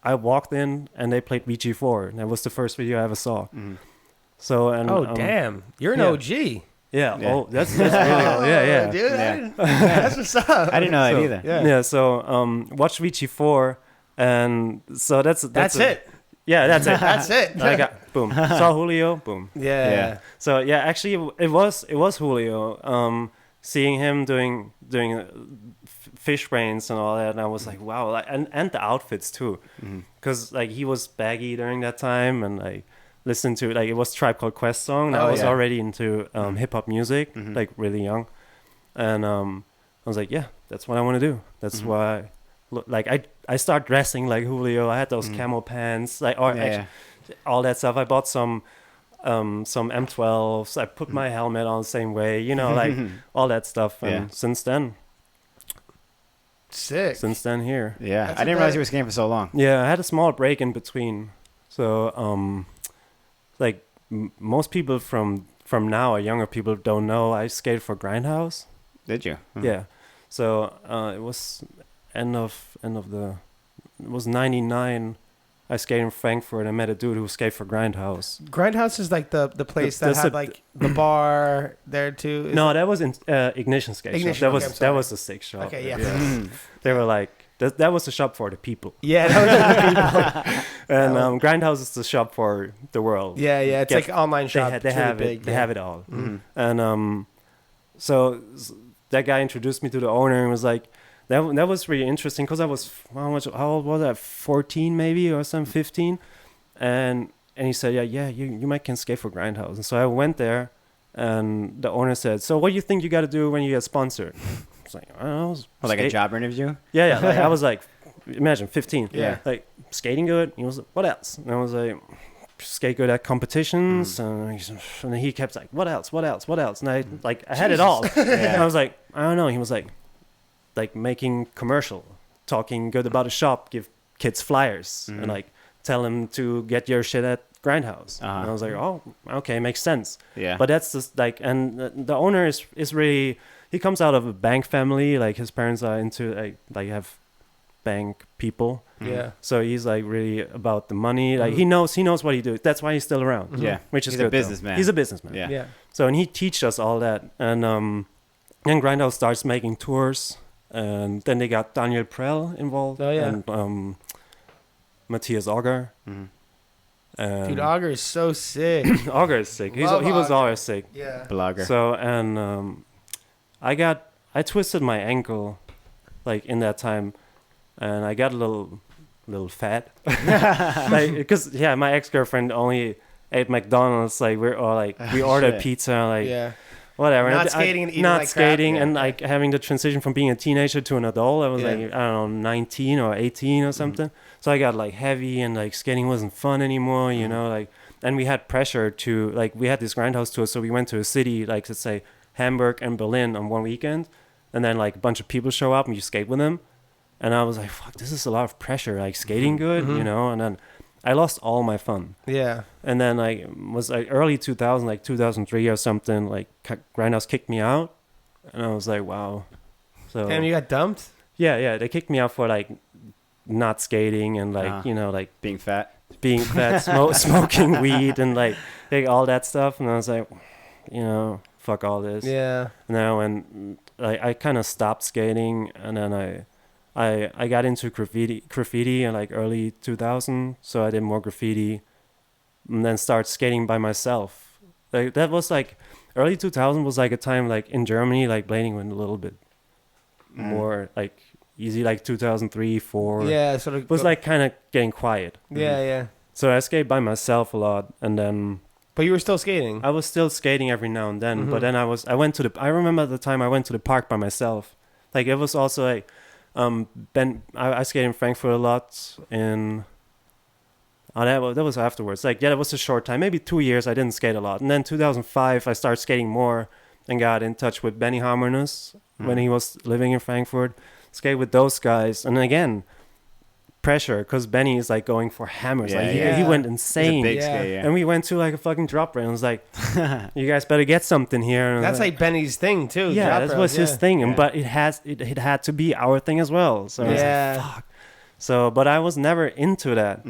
Speaker 3: I walked in, and they played VG4. And that was the first video I ever saw. So
Speaker 2: damn, you're an OG.
Speaker 3: Yeah. Oh, that's really old. Yeah.
Speaker 2: Dude, that's what's up.
Speaker 1: I didn't know that either.
Speaker 3: Yeah. So watch VG4, and so that's
Speaker 2: it.
Speaker 3: Yeah, that's it.
Speaker 2: That's it.
Speaker 3: I got boom. Saw Julio. Boom.
Speaker 2: Yeah.
Speaker 3: So yeah, actually, it was Julio. Seeing him doing fish brains and all that, and I was like, wow, like, and the outfits too, because like he was baggy during that time, and like listened to like it was Tribe Called Quest song. And I was already into hip hop music, like really young, and I was like, yeah, that's what I want to do. That's why, like I start dressing like Julio. I had those camo pants, like all that stuff. I bought some M12s. I put my helmet on the same way, you know, like all that stuff. And since then,
Speaker 2: sick.
Speaker 3: Since then, here.
Speaker 1: Yeah, I didn't realize you were skating for so long.
Speaker 3: Yeah, I had a small break in between. So, like most people from now or younger people don't know, I skated for Grindhouse.
Speaker 1: Did you?
Speaker 3: Yeah. So it was end of the. It was 99. I skated in Frankfurt. I met a dude who skated for Grindhouse.
Speaker 2: Grindhouse is like the place that had like the bar there too.
Speaker 3: No, that was in Ignition Skate Shop. That was the sick shop.
Speaker 2: Okay, yeah.
Speaker 3: They were like that was the shop for the people.
Speaker 2: Yeah, that was the people.
Speaker 3: And Grindhouse is the shop for the world.
Speaker 2: Yeah, it's like online shop.
Speaker 3: They have it. They have it all. And so that guy introduced me to the owner and was like, that was really interesting because I was how old was I? 14 maybe or some 15, and he said, you might can skate for Grindhouse. And so I went there, and the owner said, so what do you think you got to do when you get sponsored? I was like, I don't know.
Speaker 1: Like a job interview?
Speaker 3: Yeah. Like, I was like, imagine 15.
Speaker 2: Yeah.
Speaker 3: Like skating good. He was like, what else? And I was like, skate good at competitions. And he kept like, what else? And I had it all. And I was like, I don't know. He was like making commercial, talking good about a shop, give kids flyers, and like tell them to get your shit at Grindhouse. And I was like, oh, okay, makes sense. Yeah. But that's just like, and the owner is really, he comes out of a bank family. Like his parents are into like have bank people.
Speaker 2: Yeah.
Speaker 3: So he's like really about the money. Like he knows what he does. That's why he's still around.
Speaker 1: Yeah.
Speaker 3: Which is
Speaker 1: he's
Speaker 3: good.
Speaker 1: A businessman.
Speaker 3: He's a businessman.
Speaker 2: Yeah.
Speaker 3: So and he teaches us all that. And then Grindhouse starts making tours. And then they got Daniel Prell involved.
Speaker 2: Oh, yeah.
Speaker 3: And Matthias Auger.
Speaker 2: Dude, Auger is so sick.
Speaker 3: Auger is sick. He was always sick.
Speaker 2: Yeah.
Speaker 1: Blogger.
Speaker 3: So, and I twisted my ankle, like, in that time. And I got a little fat. Like, because, my ex-girlfriend only ate McDonald's. Like, we ordered pizza, like...
Speaker 2: Yeah.
Speaker 3: Whatever.
Speaker 2: Not skating and eating
Speaker 3: not
Speaker 2: like
Speaker 3: skating
Speaker 2: crap.
Speaker 3: And like having the transition from being a teenager to an adult. I was like, I don't know, 19 or 18 or something. So I got like heavy and like skating wasn't fun anymore, you know, like, and we had pressure to like, we had this Grindhouse tour. So we went to a city, like let's say Hamburg and Berlin on one weekend. And then like a bunch of people show up and you skate with them. And I was like, fuck, this is a lot of pressure, like skating good, you know, and then I lost all my fun.
Speaker 2: Yeah.
Speaker 3: And then like was like early 2000, like 2003 or something, like Grindhouse kicked me out. And I was like, wow. So
Speaker 2: Damn, you got dumped?
Speaker 3: Yeah. They kicked me out for like not skating and like, you know, like
Speaker 1: being fat,
Speaker 3: smoking weed and like all that stuff. And I was like, you know, fuck all this.
Speaker 2: Yeah.
Speaker 3: Now, and I kind of stopped skating and then I got into graffiti in like early 2000, so I did more graffiti and then started skating by myself. Like that was like early 2000 was like a time like in Germany, like blading went a little bit more like easy, like 2003, 4.
Speaker 2: Yeah, sort of.
Speaker 3: It was like kind of getting quiet.
Speaker 2: Yeah.
Speaker 3: So I skate by myself a lot, and then.
Speaker 2: But you were still skating.
Speaker 3: I was still skating every now and then, but then I remember at the time I went to the park by myself. Like it was also like. I skated in Frankfurt a lot that was afterwards. Like, that was a short time, maybe 2 years I didn't skate a lot. And then 2005, I started skating more and got in touch with Benny Hammernes when he was living in Frankfurt. Skate with those guys. And again, pressure, because Benny is like going for hammers. He went insane.
Speaker 1: He's a big skate,
Speaker 3: And we went to like a fucking drop rail and was like, you guys better get something here. And
Speaker 2: that's like Benny's thing too.
Speaker 3: Yeah, that was his thing. But it had to be our thing as well. So I was like, fuck. So, but I was never into that.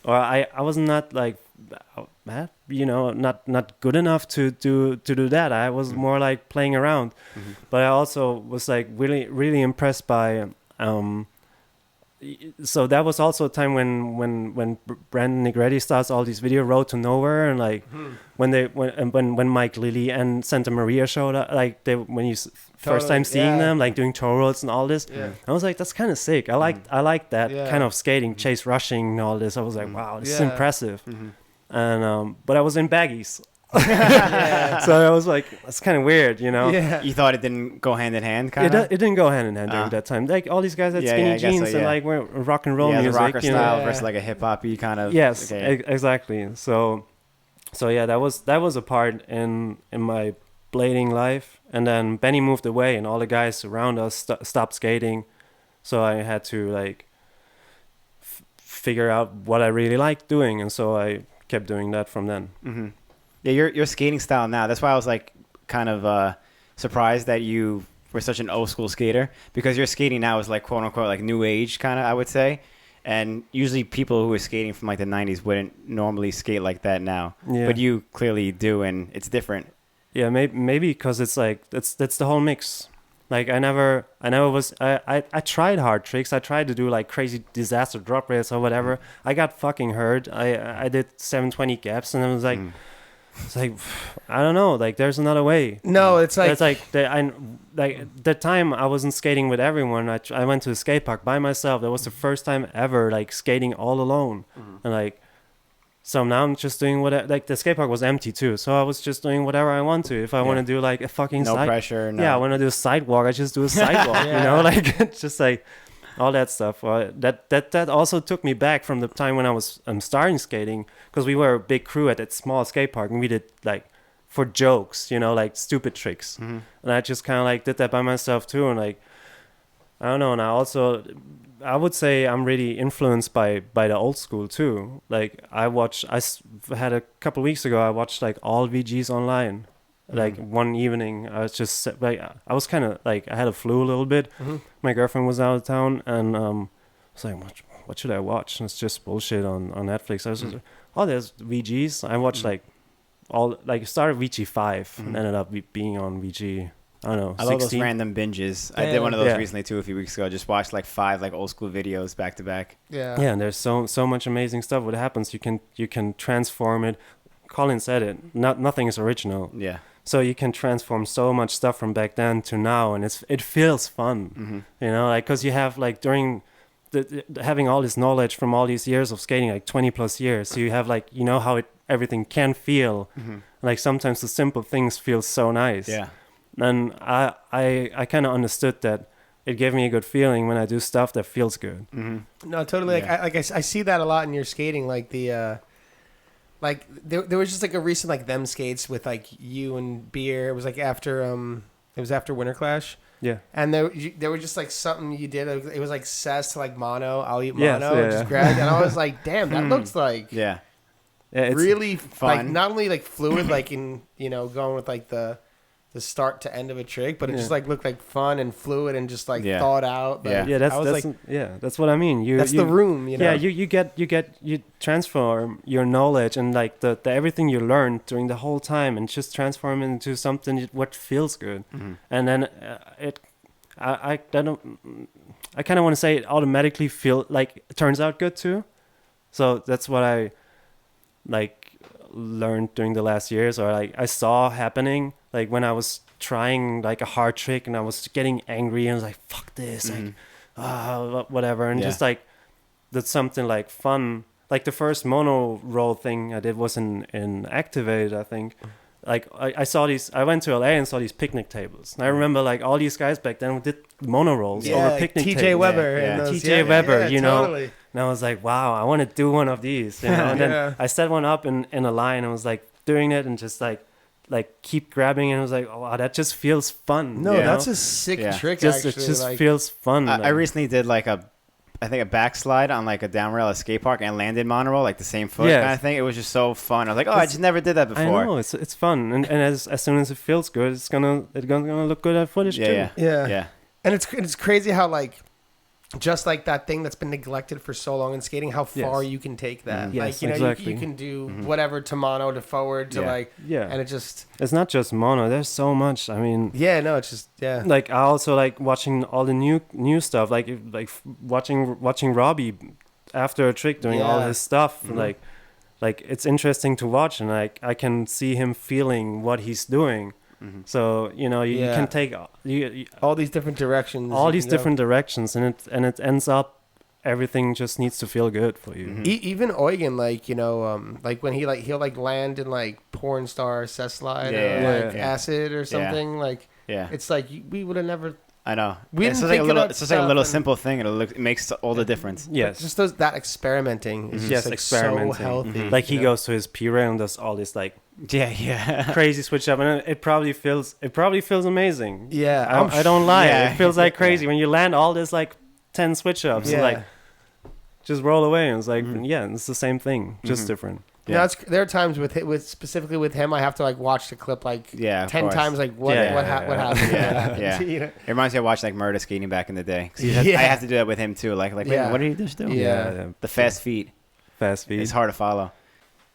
Speaker 3: Or I was not like, you know, not good enough to do that. I was more like playing around. But I also was like really, really impressed by, so that was also a time when Brandon Negretti starts all these video Road to Nowhere, and like when Mike Lilly and Santa Maria showed up, like when you first time seeing them, like doing tow roads and all this, I was like, that's kind of sick. I like that kind of skating, chase rushing and all this. I was like, wow, this is impressive. And but I was in baggies. So I was like, that's kind of weird, you know.
Speaker 1: You thought it didn't go hand in hand, kind of.
Speaker 3: It didn't go hand in hand during that time. Like all these guys had skinny jeans and like we're rock and roll music,
Speaker 1: the rocker
Speaker 3: you
Speaker 1: style
Speaker 3: know?
Speaker 1: versus like a hip hoppy kind of.
Speaker 3: Yes, exactly. So yeah, that was a part in my blading life. And then Benny moved away, and all the guys around us stopped skating. So I had to like figure out what I really liked doing, and so I kept doing that from then.
Speaker 1: Yeah, your skating style now. That's why I was like kind of surprised that you were such an old school skater, because your skating now is like quote unquote like new age kind of, I would say. And usually people who are skating from like the 90s wouldn't normally skate like that now. Yeah. But you clearly do, and it's different.
Speaker 3: Yeah, maybe because it's like that's the whole mix. Like I never was. I tried hard tricks. I tried to do like crazy disaster drop rails or whatever. I got fucking hurt. I did 720 gaps, and I was like, it's like, I don't know. Like there's another way.
Speaker 2: No, it's like
Speaker 3: the time I wasn't skating with everyone. I went to a skate park by myself. That was the first time ever like skating all alone, and like. So now I'm just doing whatever. Like the skate park was empty too, so I was just doing whatever I want to. If I want to do like a fucking
Speaker 1: no pressure. No.
Speaker 3: Yeah, I want to do a sidewalk. I just do a sidewalk. You know, like it's just like all that stuff. That also took me back from the time when I was starting skating, because we were a big crew at that small skate park, and we did like for jokes, you know, like stupid tricks. And I just kind of like did that by myself too, and like I don't know. And I would say I'm really influenced by the old school too. Like I had a couple of weeks ago, I watched like all VGs online. Like one evening, I was just like, I was kind of like, I had a flu a little bit. My girlfriend was out of town, and I was like, what should I watch? And it's just bullshit on Netflix. I was just like, oh, there's VGs. I watched like started VG 5 and ended up being on VG. I don't know.
Speaker 1: I love those random binges. I did one of those recently too a few weeks ago. I just watched like 5 like old school videos back to back.
Speaker 2: Yeah.
Speaker 3: Yeah, and there's so much amazing stuff. What happens? You can transform it. Colin said it. Nothing is original.
Speaker 1: Yeah.
Speaker 3: So you can transform so much stuff from back then to now, and it feels fun. You know, like because you have like during having all this knowledge from all these years of skating, like 20 plus years. So you have like how everything can feel. Like sometimes the simple things feel so nice.
Speaker 1: Yeah.
Speaker 3: And I kind of understood that it gave me a good feeling when I do stuff that feels good.
Speaker 2: No, totally. Yeah. I see that a lot in your skating. Like the, like there was just like a recent like them skates with like you and Beer. It was like after Winter Clash.
Speaker 3: Yeah.
Speaker 2: And there was just like something you did. It was like says to like mono. I'll eat mono. Just grab. And I was like, damn, that looks like
Speaker 3: it's
Speaker 2: really
Speaker 1: fun.
Speaker 2: Like not only like fluid, like in going with like the start to end of a trick, but it just like looked like fun and fluid and just like thought out. Like,
Speaker 3: that's what I mean.
Speaker 2: That's the room, you know.
Speaker 3: Yeah, you transform your knowledge and like the everything you learned during the whole time, and just transform it into something what feels good. And then I kind of want to say it automatically it turns out good too. So that's what I like learned during the last years, or like I saw happening. Like when I was trying like a hard trick and I was getting angry and I was like, fuck this, like, whatever. And just like, that's something like fun. Like the first mono roll thing I did was in Activate, I think. Like I saw these, I went to LA and saw these picnic tables. And I remember like all these guys back then did mono rolls over picnic tables.
Speaker 2: TJ Weber.
Speaker 3: TJ Weber, you know.
Speaker 2: Totally.
Speaker 3: And I was like, wow, I want to do one of these, you know. And then I set one up in a line and was like doing it and just like keep grabbing, and I was like, oh wow, that just feels fun.
Speaker 2: No, that's a sick trick.
Speaker 3: It just
Speaker 2: like,
Speaker 3: feels fun.
Speaker 1: I recently did like a backslide on like a down rail at a skate park and landed monorail, like the same foot kind of thing. It was just so fun. I was like, I just never did that before.
Speaker 3: I know, it's fun, and as soon as it feels good, it's gonna look good at footage too.
Speaker 2: Yeah. And it's crazy how like just like that thing that's been neglected for so long in skating, how far you can take that.
Speaker 3: Yes,
Speaker 2: like,
Speaker 3: exactly.
Speaker 2: you can do whatever to mono to forward to and it just...
Speaker 3: It's not just mono. There's so much. I mean...
Speaker 2: Yeah, no, it's just,
Speaker 3: Like, I also like watching all the new stuff. Like watching Robbie after a trick doing all his stuff. Like it's interesting to watch, and like I can see him feeling what he's doing. So you can take
Speaker 2: all these different directions,
Speaker 3: directions, and it ends up everything just needs to feel good for you.
Speaker 2: Even Eugen, like like when he'll like land in like porn star cess slide or acid or something it's like we would have never.
Speaker 1: I know. It's just like a little simple thing. It makes all the difference.
Speaker 3: Yes.
Speaker 2: Just that experimenting is just like
Speaker 3: experimenting.
Speaker 2: So healthy.
Speaker 3: Like he goes to his P-rail and does all this like crazy switch up, and it probably feels amazing.
Speaker 2: Yeah.
Speaker 3: I don't lie. It feels like crazy when you land all this like 10 switch ups and like just roll away, and it's like it's the same thing, just different.
Speaker 2: Yeah, there are times specifically with him, I have to like watch the clip like 10 times. Like what happened?
Speaker 1: It reminds me of watching like Murda skating back in the day. I have to do that with him too. Like wait, what did he just do? The fast feet. It's hard to follow.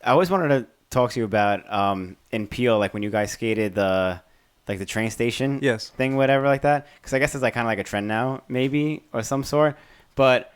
Speaker 1: I always wanted to talk to you about in Peel, like when you guys skated the like the train station
Speaker 3: Yes.
Speaker 1: thing, whatever, like that. Because I guess it's like kind of like a trend now, maybe, or some sort. But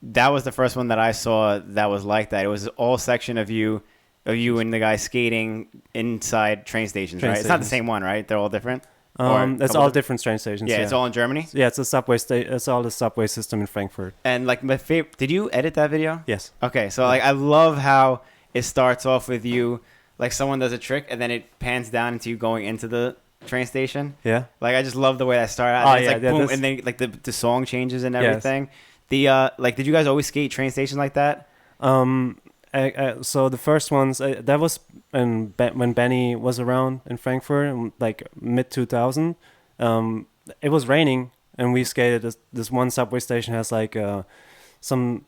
Speaker 1: that was the first one that I saw that was like that. It was all section of you and the guy skating inside train stations, right? It's not the same one, right? They're all different.
Speaker 3: It's all different train stations.
Speaker 1: Yeah, it's all in Germany.
Speaker 3: Yeah, it's a subway It's all the subway system in Frankfurt.
Speaker 1: And like my favorite, did you edit that video?
Speaker 3: Yes.
Speaker 1: Okay, so like I love how it starts off with you, like someone does a trick, and then it pans down into you going into the train station.
Speaker 3: Yeah.
Speaker 1: Like I just love the way that started.
Speaker 3: Oh,
Speaker 1: It's
Speaker 3: yeah,
Speaker 1: like boom, and then like the song changes and
Speaker 3: Yes.
Speaker 1: everything. The like, did you guys always skate train stations like that?
Speaker 3: So the first ones that was when Benny was around in Frankfurt, in like mid 2000. It was raining, and we skated. This one subway station has like some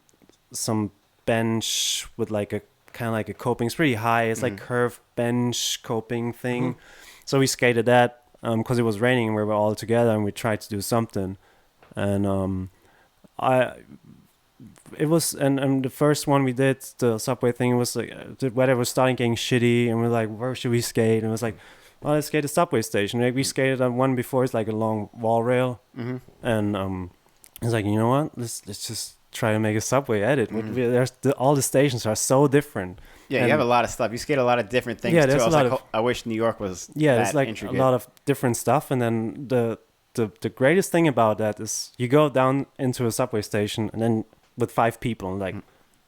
Speaker 3: bench with like a kind of like a coping. It's pretty high. It's like curved bench coping thing. So we skated that because it was raining and we were all together, and we tried to do something. And it was and the first one we did, the subway thing, was like the weather was starting getting shitty, and we're like, where should we skate? And it was like, well, let's skate a subway station. Like we skated on one before. It's like a long wall rail, and it's like, you know what? Let's just try to make a subway edit. All the stations are so different.
Speaker 1: Yeah,
Speaker 3: and
Speaker 1: you have a lot of stuff. You skate a lot of different things
Speaker 3: Yeah,
Speaker 1: too.
Speaker 3: there's a lot
Speaker 1: like,
Speaker 3: of-
Speaker 1: I wish New York was
Speaker 3: There's
Speaker 1: that
Speaker 3: like
Speaker 1: intricate.
Speaker 3: a lot of different stuff, and then the greatest thing about that is you go down into a subway station, and then with 5 people, and like,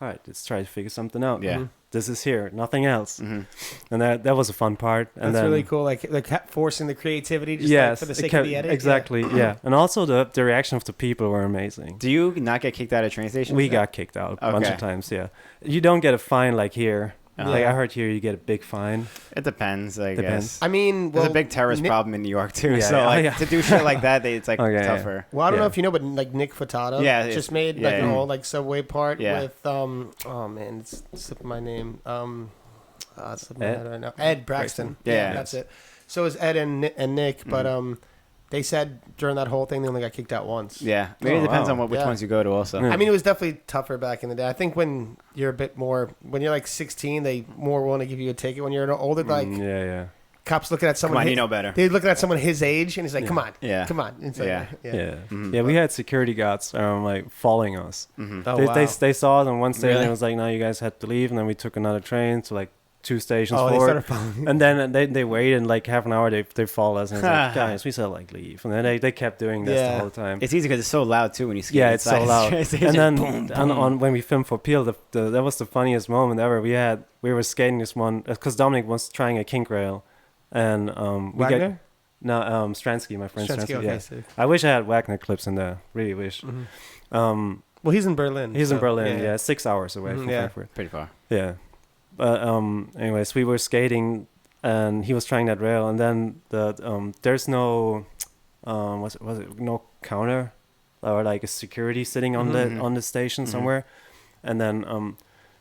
Speaker 3: all right, let's try to figure something out.
Speaker 1: Yeah.
Speaker 3: This is here, nothing else. And that was a fun part. And
Speaker 2: That's
Speaker 3: then,
Speaker 2: really cool. Like forcing the creativity just like, for the sake of the edit.
Speaker 3: exactly. Yeah. And also the reaction of the people were amazing.
Speaker 1: Do you not get kicked out of train stations?
Speaker 3: We got kicked out a bunch
Speaker 1: Okay.
Speaker 3: of times. Yeah. You don't get a fine like here.
Speaker 1: Uh-huh.
Speaker 3: Like I heard here, you get a big fine.
Speaker 1: It depends, I
Speaker 3: Depends.
Speaker 1: guess.
Speaker 2: I mean,
Speaker 1: There's
Speaker 2: well,
Speaker 1: a big terrorist problem in New York too.
Speaker 3: Yeah,
Speaker 1: so
Speaker 3: yeah.
Speaker 1: like
Speaker 3: Yeah.
Speaker 1: to do shit like that, it's like
Speaker 3: Okay,
Speaker 1: tougher.
Speaker 2: Well, I don't know
Speaker 3: Yeah.
Speaker 2: if you know, but like Nick Furtado just made like
Speaker 1: yeah,
Speaker 2: an
Speaker 1: yeah.
Speaker 2: old like subway part
Speaker 1: Yeah.
Speaker 2: with oh man, it's slipping my name. It's slipping my
Speaker 3: Ed?
Speaker 2: head right now. Ed Braxton.
Speaker 1: Yeah.
Speaker 2: That's it. So is Ed and Nick, but they said during that whole thing they only got kicked out once.
Speaker 1: Yeah, maybe
Speaker 3: Oh,
Speaker 1: it depends
Speaker 3: wow.
Speaker 1: on which
Speaker 2: Yeah.
Speaker 1: ones you go to. Also,
Speaker 3: Yeah.
Speaker 2: I mean, it was definitely tougher back in the day. I think when you're a bit more, when you're like 16, they more want to give you a ticket. When you're older, like
Speaker 3: Yeah.
Speaker 2: cops looking at
Speaker 1: come
Speaker 2: someone,
Speaker 1: on, you know better.
Speaker 2: they're looking at someone his age, and he's like, "Come on,
Speaker 1: Yeah.
Speaker 2: come on." It's like,
Speaker 1: Yeah.
Speaker 3: Yeah. Yeah. We had security guards like following us.
Speaker 2: Oh,
Speaker 3: They saw it on one station.
Speaker 1: Really?
Speaker 3: And it was like, no, you guys had to leave, and then we took another train to like 2 stations
Speaker 2: Oh, they
Speaker 3: forward.
Speaker 2: started following.
Speaker 3: And then they waited, and like half an hour they followed us, and it's like, guys, we said like leave, and then they kept doing this
Speaker 2: Yeah.
Speaker 3: the whole time.
Speaker 1: It's easy because it's so loud too when you skate.
Speaker 3: Yeah, it's
Speaker 1: inside
Speaker 3: so
Speaker 1: the
Speaker 3: loud.
Speaker 1: train station.
Speaker 3: And then
Speaker 1: Boom, boom.
Speaker 3: on when we filmed for Peel, that was the funniest moment ever. We were skating this one because Dominic was trying a kink rail, and we
Speaker 2: Wagner?
Speaker 3: Stransky, my friend
Speaker 2: Stransky,
Speaker 3: Stransky.
Speaker 2: okay,
Speaker 3: Yeah,
Speaker 2: sick.
Speaker 3: I wish I had Wagner clips in there. Really wish.
Speaker 2: Well, he's in Berlin.
Speaker 3: He's in
Speaker 2: so,
Speaker 3: Berlin. Yeah, 6 hours away from
Speaker 2: yeah.
Speaker 3: Frankfurt.
Speaker 1: Pretty far.
Speaker 3: Yeah. But anyways, we were skating, and he was trying that rail, and then there's no was it no counter or like a security sitting on the station somewhere, and then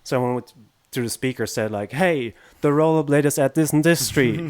Speaker 3: someone would, through the speaker said like, "Hey, the rollerbladers at this and this street."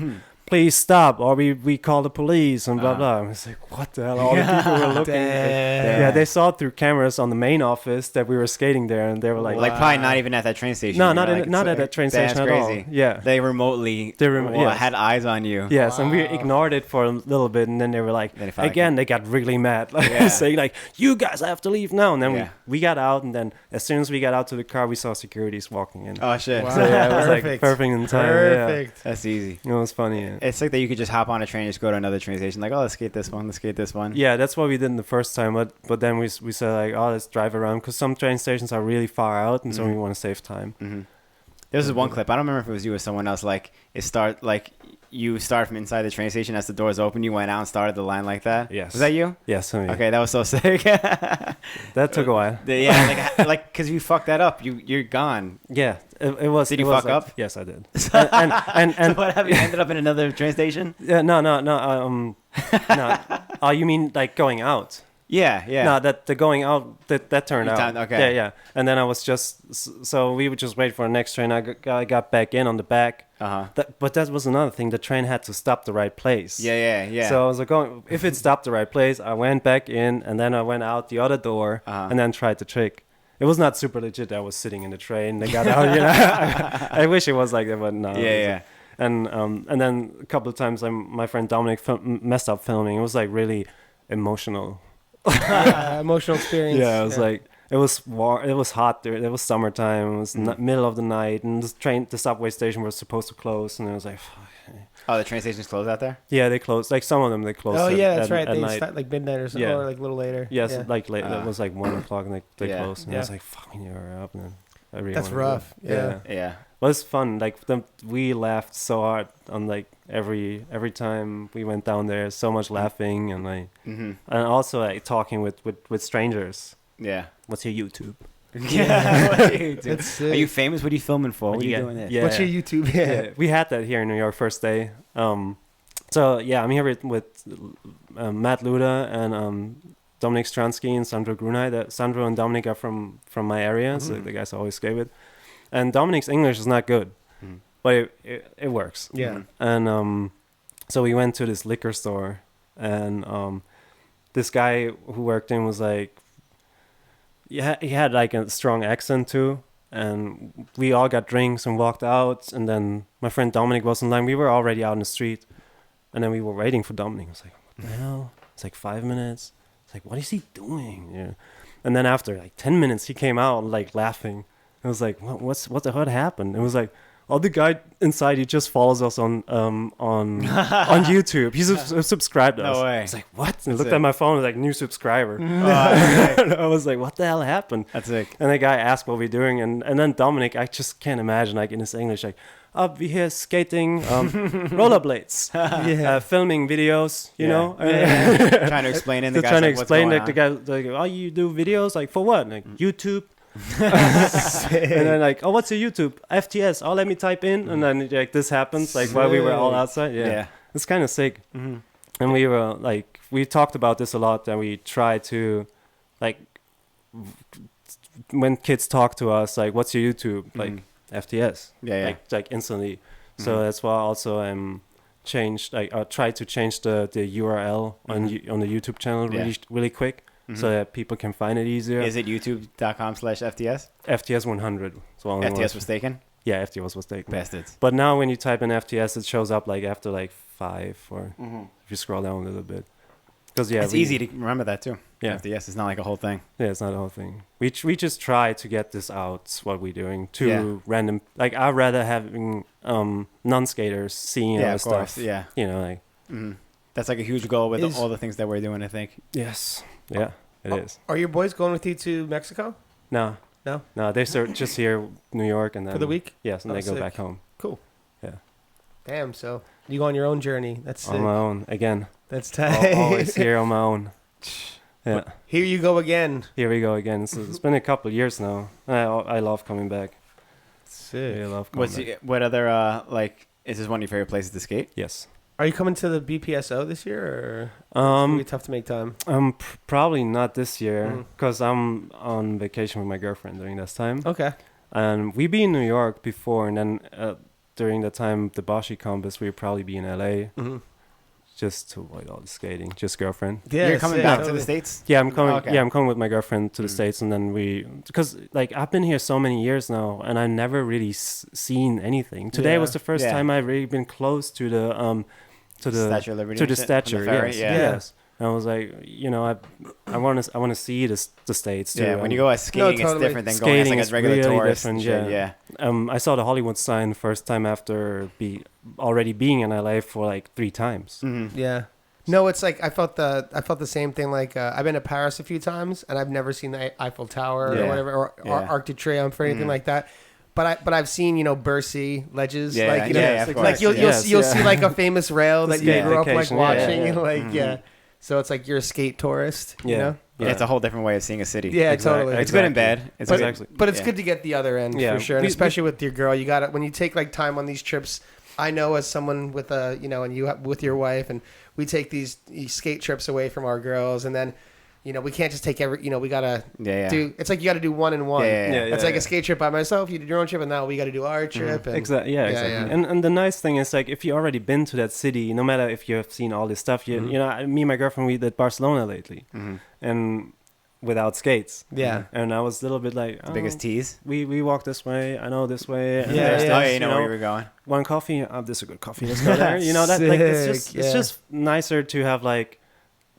Speaker 3: Please stop, or we call the police, and blah blah. And it's like, what the hell? All the people were looking. Yeah, they saw it through cameras on the main office that we were skating there, and they were like,
Speaker 1: Like probably not even at that train station.
Speaker 3: No,
Speaker 1: you know,
Speaker 3: not
Speaker 1: like,
Speaker 3: not
Speaker 1: it's
Speaker 3: at that train station
Speaker 1: that's
Speaker 3: at all.
Speaker 1: crazy.
Speaker 3: Yeah,
Speaker 1: They remotely
Speaker 3: yes.
Speaker 1: had eyes on you.
Speaker 3: yes, and we
Speaker 2: Wow.
Speaker 3: ignored it for a little bit, and then they were like,
Speaker 1: Then they finally
Speaker 3: again, they got really mad, like
Speaker 1: Yeah.
Speaker 3: saying like, "You guys have to leave now." And then
Speaker 1: Yeah.
Speaker 3: we got out, and then as soon as we got out to the car, we saw securities walking in.
Speaker 1: Oh shit.
Speaker 2: Wow.
Speaker 3: So yeah, it was like
Speaker 2: Perfect.
Speaker 3: perfect in time.
Speaker 2: Perfect.
Speaker 1: That's easy.
Speaker 3: Yeah. It was funny. Yeah.
Speaker 1: It's like that you could just hop on a train and just go to another train station. Like, oh, let's skate this one. Let's skate this one.
Speaker 3: Yeah, that's what we did the first time, but then we said like, oh, let's drive around because some train stations are really far out, and so we want to save time.
Speaker 1: There was this one clip. I don't remember if it was you or someone else. Like, you start from inside the train station as the doors open. You went out and started the line like that.
Speaker 3: Yes.
Speaker 1: Was that you?
Speaker 3: Yes, I mean,
Speaker 1: Okay, that was so sick.
Speaker 3: that took a while.
Speaker 1: Yeah, like because you fucked that up. You're gone.
Speaker 3: Yeah, it was.
Speaker 1: Did
Speaker 3: it
Speaker 1: you
Speaker 3: was
Speaker 1: fuck up?
Speaker 3: Yes, I did. and
Speaker 1: So what happened? You ended up in another train station.
Speaker 3: yeah, no. No. Oh, you mean like going out?
Speaker 1: Yeah.
Speaker 3: No, that the going out that turned
Speaker 1: You
Speaker 3: out.
Speaker 1: timed- okay.
Speaker 3: Yeah. And then I was so we would just wait for the next train. I got back in on the back. But that was another thing. The train had to stop the right place.
Speaker 1: Yeah.
Speaker 3: So I was like, if it stopped the right place, I went back in, and then I went out the other door, and then tried the trick. It was not super legit. I was sitting in the train. They got out. I wish it was like that, but no.
Speaker 1: Yeah.
Speaker 3: And then a couple of times my friend Dominic messed up filming. It was like really emotional.
Speaker 2: Emotional experience.
Speaker 3: Yeah, it was like it was warm, it was hot there. It was summertime. It was middle of the night, and the subway station was supposed to close, and it was like.
Speaker 1: Oh, the train station's closed out there?
Speaker 3: Yeah, they closed. Like some of them, they closed.
Speaker 2: Oh yeah, that's right.
Speaker 3: At
Speaker 2: They
Speaker 3: night.
Speaker 2: start like midnight or something, or like a little later.
Speaker 3: Yes, like late. It was like 1 o'clock, and they
Speaker 1: Yeah.
Speaker 3: closed. And I was like, "Fuck, we need to hurry up." And then
Speaker 2: That's rough. Yeah.
Speaker 1: Yeah.
Speaker 3: Well, it's fun. Like we laughed so hard on like every time we went down there. So much laughing and like, and also like talking with strangers.
Speaker 1: Yeah.
Speaker 3: What's your YouTube?
Speaker 1: Yeah. What do you do?
Speaker 2: That's sick.
Speaker 1: Are you famous? What are you filming for? What are you doing there?
Speaker 3: Yeah.
Speaker 2: What's your YouTube? Yeah.
Speaker 3: We had that here in New York first day. So yeah, I'm here with Matt Luda and Dominic Stransky and Sandro Grunheit. Sandro and Dominic are from my area, so the guys I always skate with. And Dominic's English is not good, but it works.
Speaker 2: Yeah.
Speaker 3: And so we went to this liquor store, and this guy who worked in was like, yeah, he had like a strong accent too. And we all got drinks and walked out, and then my friend Dominic was in line. We were already out in the street, and then we were waiting for Dominic. I was like, what the hell? It's like 5 minutes. It's like, what is he doing? Yeah. And then after like 10 minutes, he came out like laughing. I was like, what the hell happened? It was like, oh, the guy inside, he just follows us on YouTube. He's subscribed us.
Speaker 1: No way.
Speaker 3: I was like, what? And I looked at my phone. It was like, new subscriber.
Speaker 1: That's
Speaker 3: And I was like, what the hell happened?
Speaker 1: sick.
Speaker 3: And the guy asked what we're doing. And then Dominic, I just can't imagine, like in his English, like, we here skating, rollerblades, filming videos, you know?
Speaker 1: Trying to explain it. And the guy's
Speaker 3: trying to
Speaker 1: like,
Speaker 3: explain,
Speaker 1: what's
Speaker 3: like,
Speaker 1: going
Speaker 3: the guy, like, oh, you do videos? Like, for what? Like, YouTube. And then like, oh, what's your YouTube? FTS. Oh, let me type in, and then like this happens, like while we were all outside. Yeah. It's kind of sick. And we were like, we talked about this a lot, and we try to, like, when kids talk to us, like, what's your YouTube? Like FTS. Like instantly. So that's why also I'm changed. Like, I tried to change the URL on the YouTube channel really quick. So that people can find it easier.
Speaker 1: Is it youtube.com/FTS?
Speaker 3: FTS 100. So
Speaker 1: FTS was taken?
Speaker 3: Yeah, FTS was taken.
Speaker 1: Bastards.
Speaker 3: But now when you type in FTS, it shows up like after like 5 or if you scroll down a little bit. Because
Speaker 1: it's easy to remember that too.
Speaker 3: Yeah.
Speaker 1: FTS is not like a whole thing.
Speaker 3: Yeah, it's not the whole thing. We just try to get this out, what we're doing, to random. Like, I'd rather having non-skaters seeing all this stuff.
Speaker 1: Yeah.
Speaker 3: You know, like.
Speaker 1: That's like a huge goal with all the things that we're doing, I think.
Speaker 3: Yes. Yeah, it is.
Speaker 2: Are your boys going with you to Mexico?
Speaker 3: No. They're just here, New York, and then
Speaker 2: for the week.
Speaker 3: Yes, and they go back home.
Speaker 2: Cool.
Speaker 3: Yeah.
Speaker 2: Damn. So you go on your own journey. That's sick.
Speaker 3: On my own again.
Speaker 2: That's tight.
Speaker 3: Always here on my own. Yeah.
Speaker 2: Here you go again.
Speaker 3: Here we go again. It's been a couple of years now. I love coming back.
Speaker 2: Sick.
Speaker 3: I love coming back.
Speaker 1: What other like? Is this one of your favorite places to skate?
Speaker 3: Yes.
Speaker 2: Are you coming to the BPSO this year, or it's gonna be tough to make time?
Speaker 3: Probably not this year, because I'm on vacation with my girlfriend during this time.
Speaker 2: Okay.
Speaker 3: And we be in New York before, and then during the time the Boshi Compass, we'd probably be in LA, just to avoid all the skating. Just girlfriend.
Speaker 1: Yeah, you're coming back to the States.
Speaker 3: Yeah, I'm coming. Okay. Yeah, I'm coming with my girlfriend to the States, and then because like I've been here so many years now, and I've never really seen anything. Today was the first time I've really been close to the Statue of Liberty, yes. And I was like, you know, I want to see the States too.
Speaker 1: Yeah, when you go as skating, it's different than going as like a regular
Speaker 3: really
Speaker 1: tourist.
Speaker 3: Yeah. I saw the Hollywood sign first time after already being in LA for like 3 times.
Speaker 2: Yeah. No, it's like I felt the same thing. Like I've been to Paris a few times, and I've never seen the Eiffel Tower or whatever, or Arc de Triomphe or anything like that. But I've seen, you know, Bercy ledges, like, you know, like you'll see like a famous rail that you grew up like watching, and like so it's like you're a skate tourist, you know.
Speaker 1: Yeah, it's a whole different way of seeing a city.
Speaker 2: Yeah, totally.
Speaker 1: It's good and bad.
Speaker 2: But it's good to get the other end for sure, and especially with your girl. You got it when you take like time on these trips. I know as someone with a, you know, and you with your wife, and we take these skate trips away from our girls, and then, you know, we can't just take every, you know, we gotta do. It's like you got to do one and one. It's like a skate trip by myself. You did your own trip, and now we got to do our trip. And,
Speaker 3: exactly. Yeah, exactly. And the nice thing is, like, if you already been to that city, no matter if you have seen all this stuff, you know, me and my girlfriend, we did Barcelona lately, and without skates.
Speaker 2: Yeah.
Speaker 3: And I was a little bit like,
Speaker 1: The biggest tease.
Speaker 3: We walk this way. I know this way. And
Speaker 2: Yeah,
Speaker 3: there's
Speaker 2: yeah.
Speaker 1: Oh,
Speaker 3: this,
Speaker 1: yeah, you know where you were going.
Speaker 3: One coffee. Oh, this is a good coffee. Let's go there. You know that like it's
Speaker 2: Sick,
Speaker 3: just nicer to have like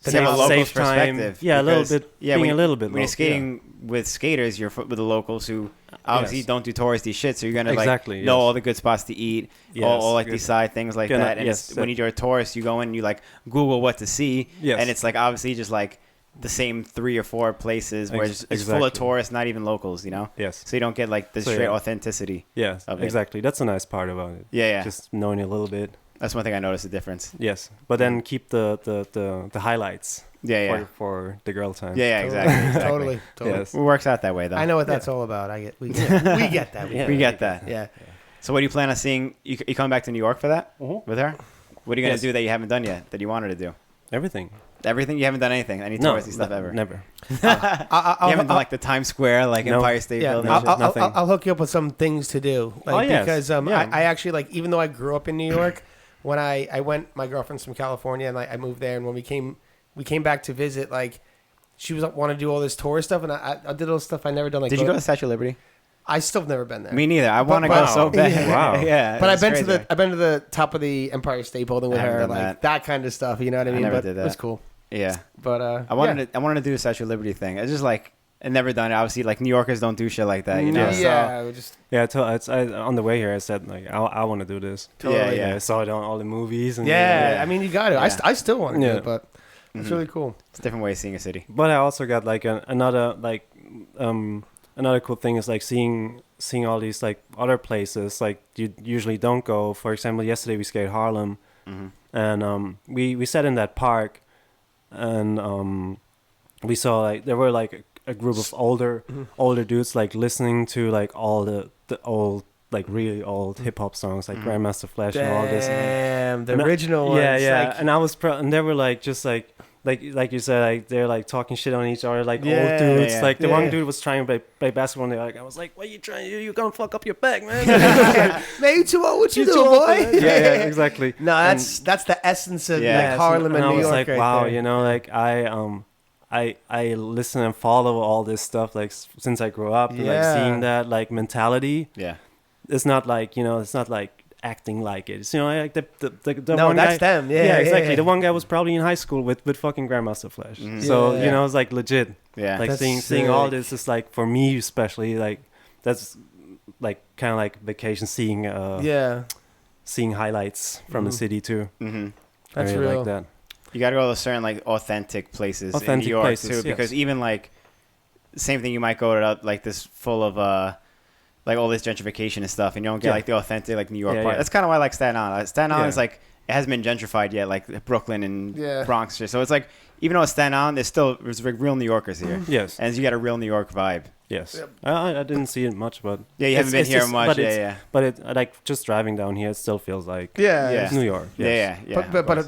Speaker 1: To have a local's
Speaker 3: safe time.
Speaker 1: perspective.
Speaker 3: Yeah, a little
Speaker 1: because,
Speaker 3: bit.
Speaker 1: Yeah,
Speaker 3: being
Speaker 1: when,
Speaker 3: a little bit.
Speaker 1: when you're
Speaker 3: local,
Speaker 1: skating with skaters, you're with the locals who obviously
Speaker 3: Yes.
Speaker 1: don't do touristy shit, so you're gonna
Speaker 3: Exactly,
Speaker 1: like know
Speaker 3: yes.
Speaker 1: all the good spots to eat,
Speaker 3: Yes,
Speaker 1: all like
Speaker 3: good.
Speaker 1: these side things like
Speaker 3: Gonna-
Speaker 1: that. And
Speaker 3: yes,
Speaker 1: it's, when you're a tourist, you go in, and you like Google what to see,
Speaker 3: Yes.
Speaker 1: and it's like obviously just like the same 3 or 4 places where it's full of
Speaker 3: Exactly.
Speaker 1: tourists, not even locals, you know.
Speaker 3: Yes.
Speaker 1: So you don't get like the
Speaker 3: So,
Speaker 1: straight
Speaker 3: yeah.
Speaker 1: authenticity.
Speaker 3: Yes.
Speaker 1: of it.
Speaker 3: Exactly. That's a nice part about it.
Speaker 1: Yeah, yeah.
Speaker 3: Just knowing a little bit.
Speaker 1: That's one thing I noticed the difference.
Speaker 3: Yes. But then keep the highlights.
Speaker 1: Yeah, yeah.
Speaker 3: For the girl time.
Speaker 1: Yeah, exactly.
Speaker 2: Totally.
Speaker 3: Yes.
Speaker 1: It works out that way though.
Speaker 2: I know what that's all about. We get that.
Speaker 3: Yeah.
Speaker 1: We get that.
Speaker 2: Yeah.
Speaker 1: So what do you plan on seeing? You coming back to New York for that with her? What are you gonna
Speaker 3: Yes.
Speaker 1: do that you haven't done yet that you want her to do?
Speaker 3: Everything.
Speaker 1: Everything? You haven't done anything? Any
Speaker 3: No.
Speaker 1: touristy stuff ever?
Speaker 3: Never.
Speaker 1: You haven't done like the Times Square, like
Speaker 3: No.
Speaker 1: Empire State
Speaker 2: Yeah,
Speaker 1: Building?
Speaker 3: nothing.
Speaker 2: I'll hook you up with some things to do. Like,
Speaker 3: Oh, yes.
Speaker 2: because
Speaker 3: Yeah.
Speaker 2: I actually like, even though I grew up in New York, when I went, my girlfriend's from California, and like I moved there, and when we came back to visit, like she was want to do all this tourist stuff, and I did all this stuff I never done. Like,
Speaker 1: Did you go to Statue of Liberty?
Speaker 2: I still have never been there.
Speaker 1: Me neither. I want to
Speaker 2: But-
Speaker 1: go so bad.
Speaker 2: Yeah.
Speaker 3: Wow.
Speaker 1: yeah.
Speaker 2: But
Speaker 1: it's crazy.
Speaker 2: I've been to the top of the Empire State Building with
Speaker 1: I haven't
Speaker 2: her,
Speaker 1: done
Speaker 2: like that kind of stuff. You know what I mean?
Speaker 1: never
Speaker 2: But
Speaker 1: did
Speaker 2: it was
Speaker 1: that.
Speaker 2: cool.
Speaker 1: Yeah.
Speaker 2: But
Speaker 1: I wanted to do the Statue of Liberty thing. It's just like I never done it. Obviously, like New Yorkers don't do shit like that. You know.
Speaker 2: Yeah,
Speaker 1: So,
Speaker 2: we just
Speaker 3: Yeah, on the way here, I said like I want to do this.
Speaker 1: Totally. Yeah,
Speaker 3: I saw it on all the movies. And
Speaker 2: yeah. I mean, you got it.
Speaker 1: Yeah.
Speaker 2: I still want to do
Speaker 3: Yeah.
Speaker 2: it, but it's really cool.
Speaker 1: it's a different way of seeing a city.
Speaker 3: But I also got like another cool thing is like seeing all these like other places like you usually don't go. For example, yesterday we skated Harlem, and we sat in that park, and we saw like there were like a group of older dudes like listening to like all the old like really old hip hop songs like Grandmaster Flash and all this.
Speaker 2: Damn, the
Speaker 3: And
Speaker 2: original ones.
Speaker 3: Yeah.
Speaker 2: Like,
Speaker 3: And I was and they were like just like you said, like they're like talking shit on each other, like
Speaker 2: Yeah,
Speaker 3: old dudes.
Speaker 1: yeah.
Speaker 3: Like the
Speaker 2: Yeah.
Speaker 3: one dude was trying to play basketball, and I was like, "What are you trying to do? You gonna fuck up your back, man?"
Speaker 2: man, you too old. What you
Speaker 3: You're
Speaker 2: doing,
Speaker 3: too old for
Speaker 2: boy?
Speaker 3: that. Yeah, exactly.
Speaker 2: No, that's the essence of
Speaker 1: Yeah,
Speaker 2: like Harlem and
Speaker 3: I
Speaker 2: New
Speaker 3: was
Speaker 2: York.
Speaker 3: like,
Speaker 2: right
Speaker 3: wow,
Speaker 2: there.
Speaker 3: you know, like I listen and follow all this stuff like since I grew up, and, like
Speaker 2: Yeah.
Speaker 3: seeing that like mentality.
Speaker 1: Yeah.
Speaker 3: It's not like it's not like acting like it. It's, like the
Speaker 2: No,
Speaker 3: one
Speaker 2: that's
Speaker 3: guy,
Speaker 2: them. Yeah,
Speaker 3: exactly.
Speaker 2: yeah.
Speaker 3: The one guy was probably in high school with fucking Grandmaster Flash.
Speaker 1: Mhm.
Speaker 3: So
Speaker 2: Yeah.
Speaker 3: it's like legit.
Speaker 1: Yeah.
Speaker 3: Like
Speaker 2: That's
Speaker 3: seeing all
Speaker 2: sick.
Speaker 3: this is like for me especially like that's like kind of like vacation seeing
Speaker 2: Yeah,
Speaker 3: seeing highlights from the
Speaker 2: Mhm.
Speaker 3: city too.
Speaker 1: Mm-hmm.
Speaker 2: That's
Speaker 3: I really
Speaker 2: real.
Speaker 3: like that.
Speaker 1: You got to go to certain like authentic places in
Speaker 3: Authentic
Speaker 1: New York
Speaker 3: places,
Speaker 1: too,
Speaker 3: yes.
Speaker 1: because even like same thing, you might go to like this full of like all this gentrification and stuff, and you don't get
Speaker 3: Yeah.
Speaker 1: like the authentic like New York
Speaker 3: Yeah,
Speaker 1: part.
Speaker 3: yeah.
Speaker 1: That's kind of why I like Staten Island. Staten Island
Speaker 3: Yeah.
Speaker 1: is like it hasn't been gentrified yet, like Brooklyn and
Speaker 2: Yeah.
Speaker 1: Bronx shit. So it's like even though it's Staten Island, there's like real New Yorkers here,
Speaker 3: Yes.
Speaker 1: and you got a real New York vibe.
Speaker 3: Yes.
Speaker 2: Yep.
Speaker 3: I didn't see it much, but
Speaker 1: Yeah, you haven't been
Speaker 3: it's
Speaker 1: here
Speaker 3: just-
Speaker 1: much.
Speaker 3: But
Speaker 1: Yeah,
Speaker 3: it's,
Speaker 1: yeah,
Speaker 3: but it like just driving down here, it still feels like
Speaker 2: yeah,
Speaker 1: Yeah.
Speaker 3: New York.
Speaker 1: yeah,
Speaker 3: Yes.
Speaker 1: yeah.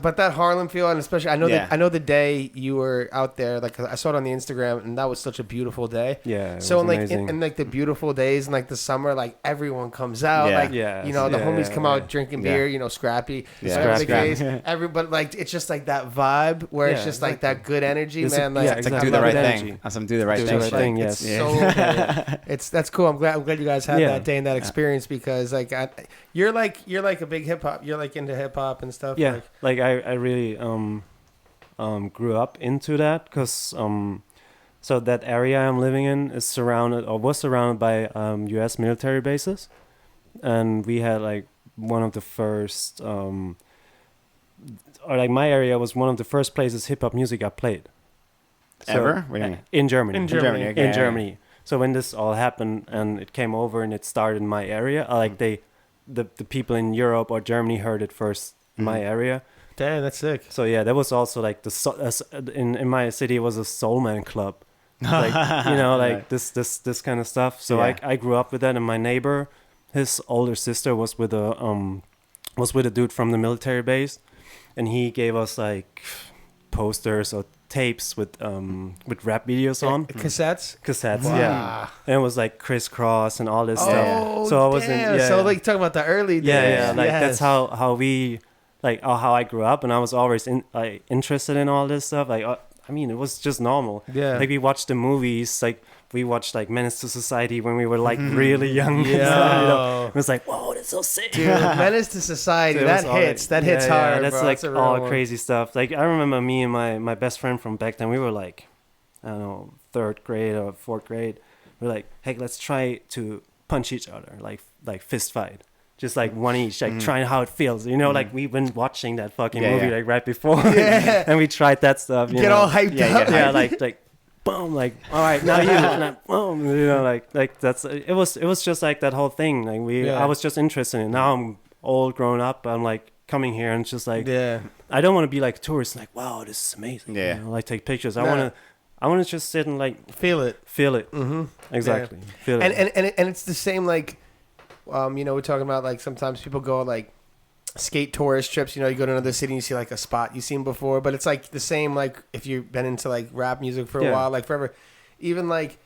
Speaker 2: But that Harlem feel, and especially
Speaker 1: Yeah.
Speaker 2: I know the day you were out there, like I saw it on the Instagram, and that was such a beautiful day.
Speaker 3: Yeah. It
Speaker 2: So
Speaker 3: was
Speaker 2: in like
Speaker 3: amazing.
Speaker 2: in like the beautiful days and like the summer, like everyone comes out,
Speaker 1: Yeah.
Speaker 2: like
Speaker 3: Yes,
Speaker 2: you know the
Speaker 3: yeah,
Speaker 2: homies come out
Speaker 3: yeah.
Speaker 2: drinking
Speaker 1: Yeah.
Speaker 2: beer, Scrappy,
Speaker 1: Yeah.
Speaker 2: whatever the
Speaker 3: Scrappy.
Speaker 2: case. Everybody like it's just like that vibe where it's
Speaker 3: Yeah,
Speaker 2: just like
Speaker 3: exactly.
Speaker 2: that good energy,
Speaker 3: It's
Speaker 2: man.
Speaker 3: a-
Speaker 2: Like,
Speaker 3: yeah,
Speaker 1: It's like
Speaker 3: exactly.
Speaker 1: do the right
Speaker 3: Good
Speaker 1: thing.
Speaker 3: energy.
Speaker 1: On some do the right
Speaker 3: Do the
Speaker 1: thing.
Speaker 3: right
Speaker 1: shit.
Speaker 3: thing,
Speaker 2: It's
Speaker 3: yes.
Speaker 2: so good. That's cool. I'm glad you guys had
Speaker 3: Yeah.
Speaker 2: that day and that experience because like you're like a big hip hop. You're like into hip hop and stuff.
Speaker 3: Yeah, like I really grew up into that because so that area I'm living in is surrounded or was surrounded by U.S. military bases, and we had like one of the first or like my area was one of the first places hip hop music got played.
Speaker 1: Ever? What do you mean?
Speaker 3: In Germany.
Speaker 2: In Germany.
Speaker 1: okay,
Speaker 3: In
Speaker 1: yeah.
Speaker 3: Germany. So when this all happened and it came over and it started in my area, like the people in Europe or Germany heard it first in my area.
Speaker 2: Damn, that's sick.
Speaker 3: So yeah, there was also like in my city it was a soul man club, like like this kind of stuff. So
Speaker 1: Yeah.
Speaker 3: I grew up with that, and my neighbor, his older sister was with a dude from the military base, and he gave us like posters or tapes with rap videos on
Speaker 2: Cassettes.
Speaker 3: cassettes.
Speaker 2: Wow.
Speaker 3: Yeah, and it was like crisscross and all this
Speaker 2: Oh,
Speaker 3: stuff. So I was
Speaker 2: damn.
Speaker 3: in yeah.
Speaker 2: So like talking about the early days.
Speaker 3: Yeah, like
Speaker 2: Yes.
Speaker 3: that's how we like how I grew up, and I was always interested in all this stuff. Like I mean, it was just normal.
Speaker 2: Yeah.
Speaker 3: Like we watched the movies, like we watched like Menace to Society when we were like really young.
Speaker 2: Yeah.
Speaker 3: It was like, whoa, that's so sick.
Speaker 2: Dude, Menace to Society,
Speaker 3: So
Speaker 2: that hits. That hits hard,
Speaker 3: that's
Speaker 2: bro.
Speaker 3: like
Speaker 2: That's a real
Speaker 3: all
Speaker 2: one.
Speaker 3: crazy stuff. Like I remember me and my best friend from back then, we were like, I don't know, 3rd grade or 4th grade. We're like, hey, let's try to punch each other, like fist fight. Just like one each, like trying how it feels. Like we've been watching that fucking movie like right before.
Speaker 2: Yeah.
Speaker 3: And we tried that stuff.
Speaker 2: Get all hyped up.
Speaker 3: Yeah, like boom, like all right, now you, and I, boom, like that's it was just like that whole thing. Like I was just interested in it. Now I'm old, grown up. I'm like coming here and it's just like I don't want to be like a tourist. Like wow, this is amazing.
Speaker 1: Yeah,
Speaker 3: like take pictures. I want to just sit and like
Speaker 2: feel it.
Speaker 3: Mm-hmm. Exactly.
Speaker 2: Yeah.
Speaker 3: Feel it.
Speaker 2: And it's the same like. We're talking about like sometimes people go like skate tourist trips. You go to another city and you see like a spot you've seen before, but it's like the same like if you've been into like rap music for a while, like forever. Even like,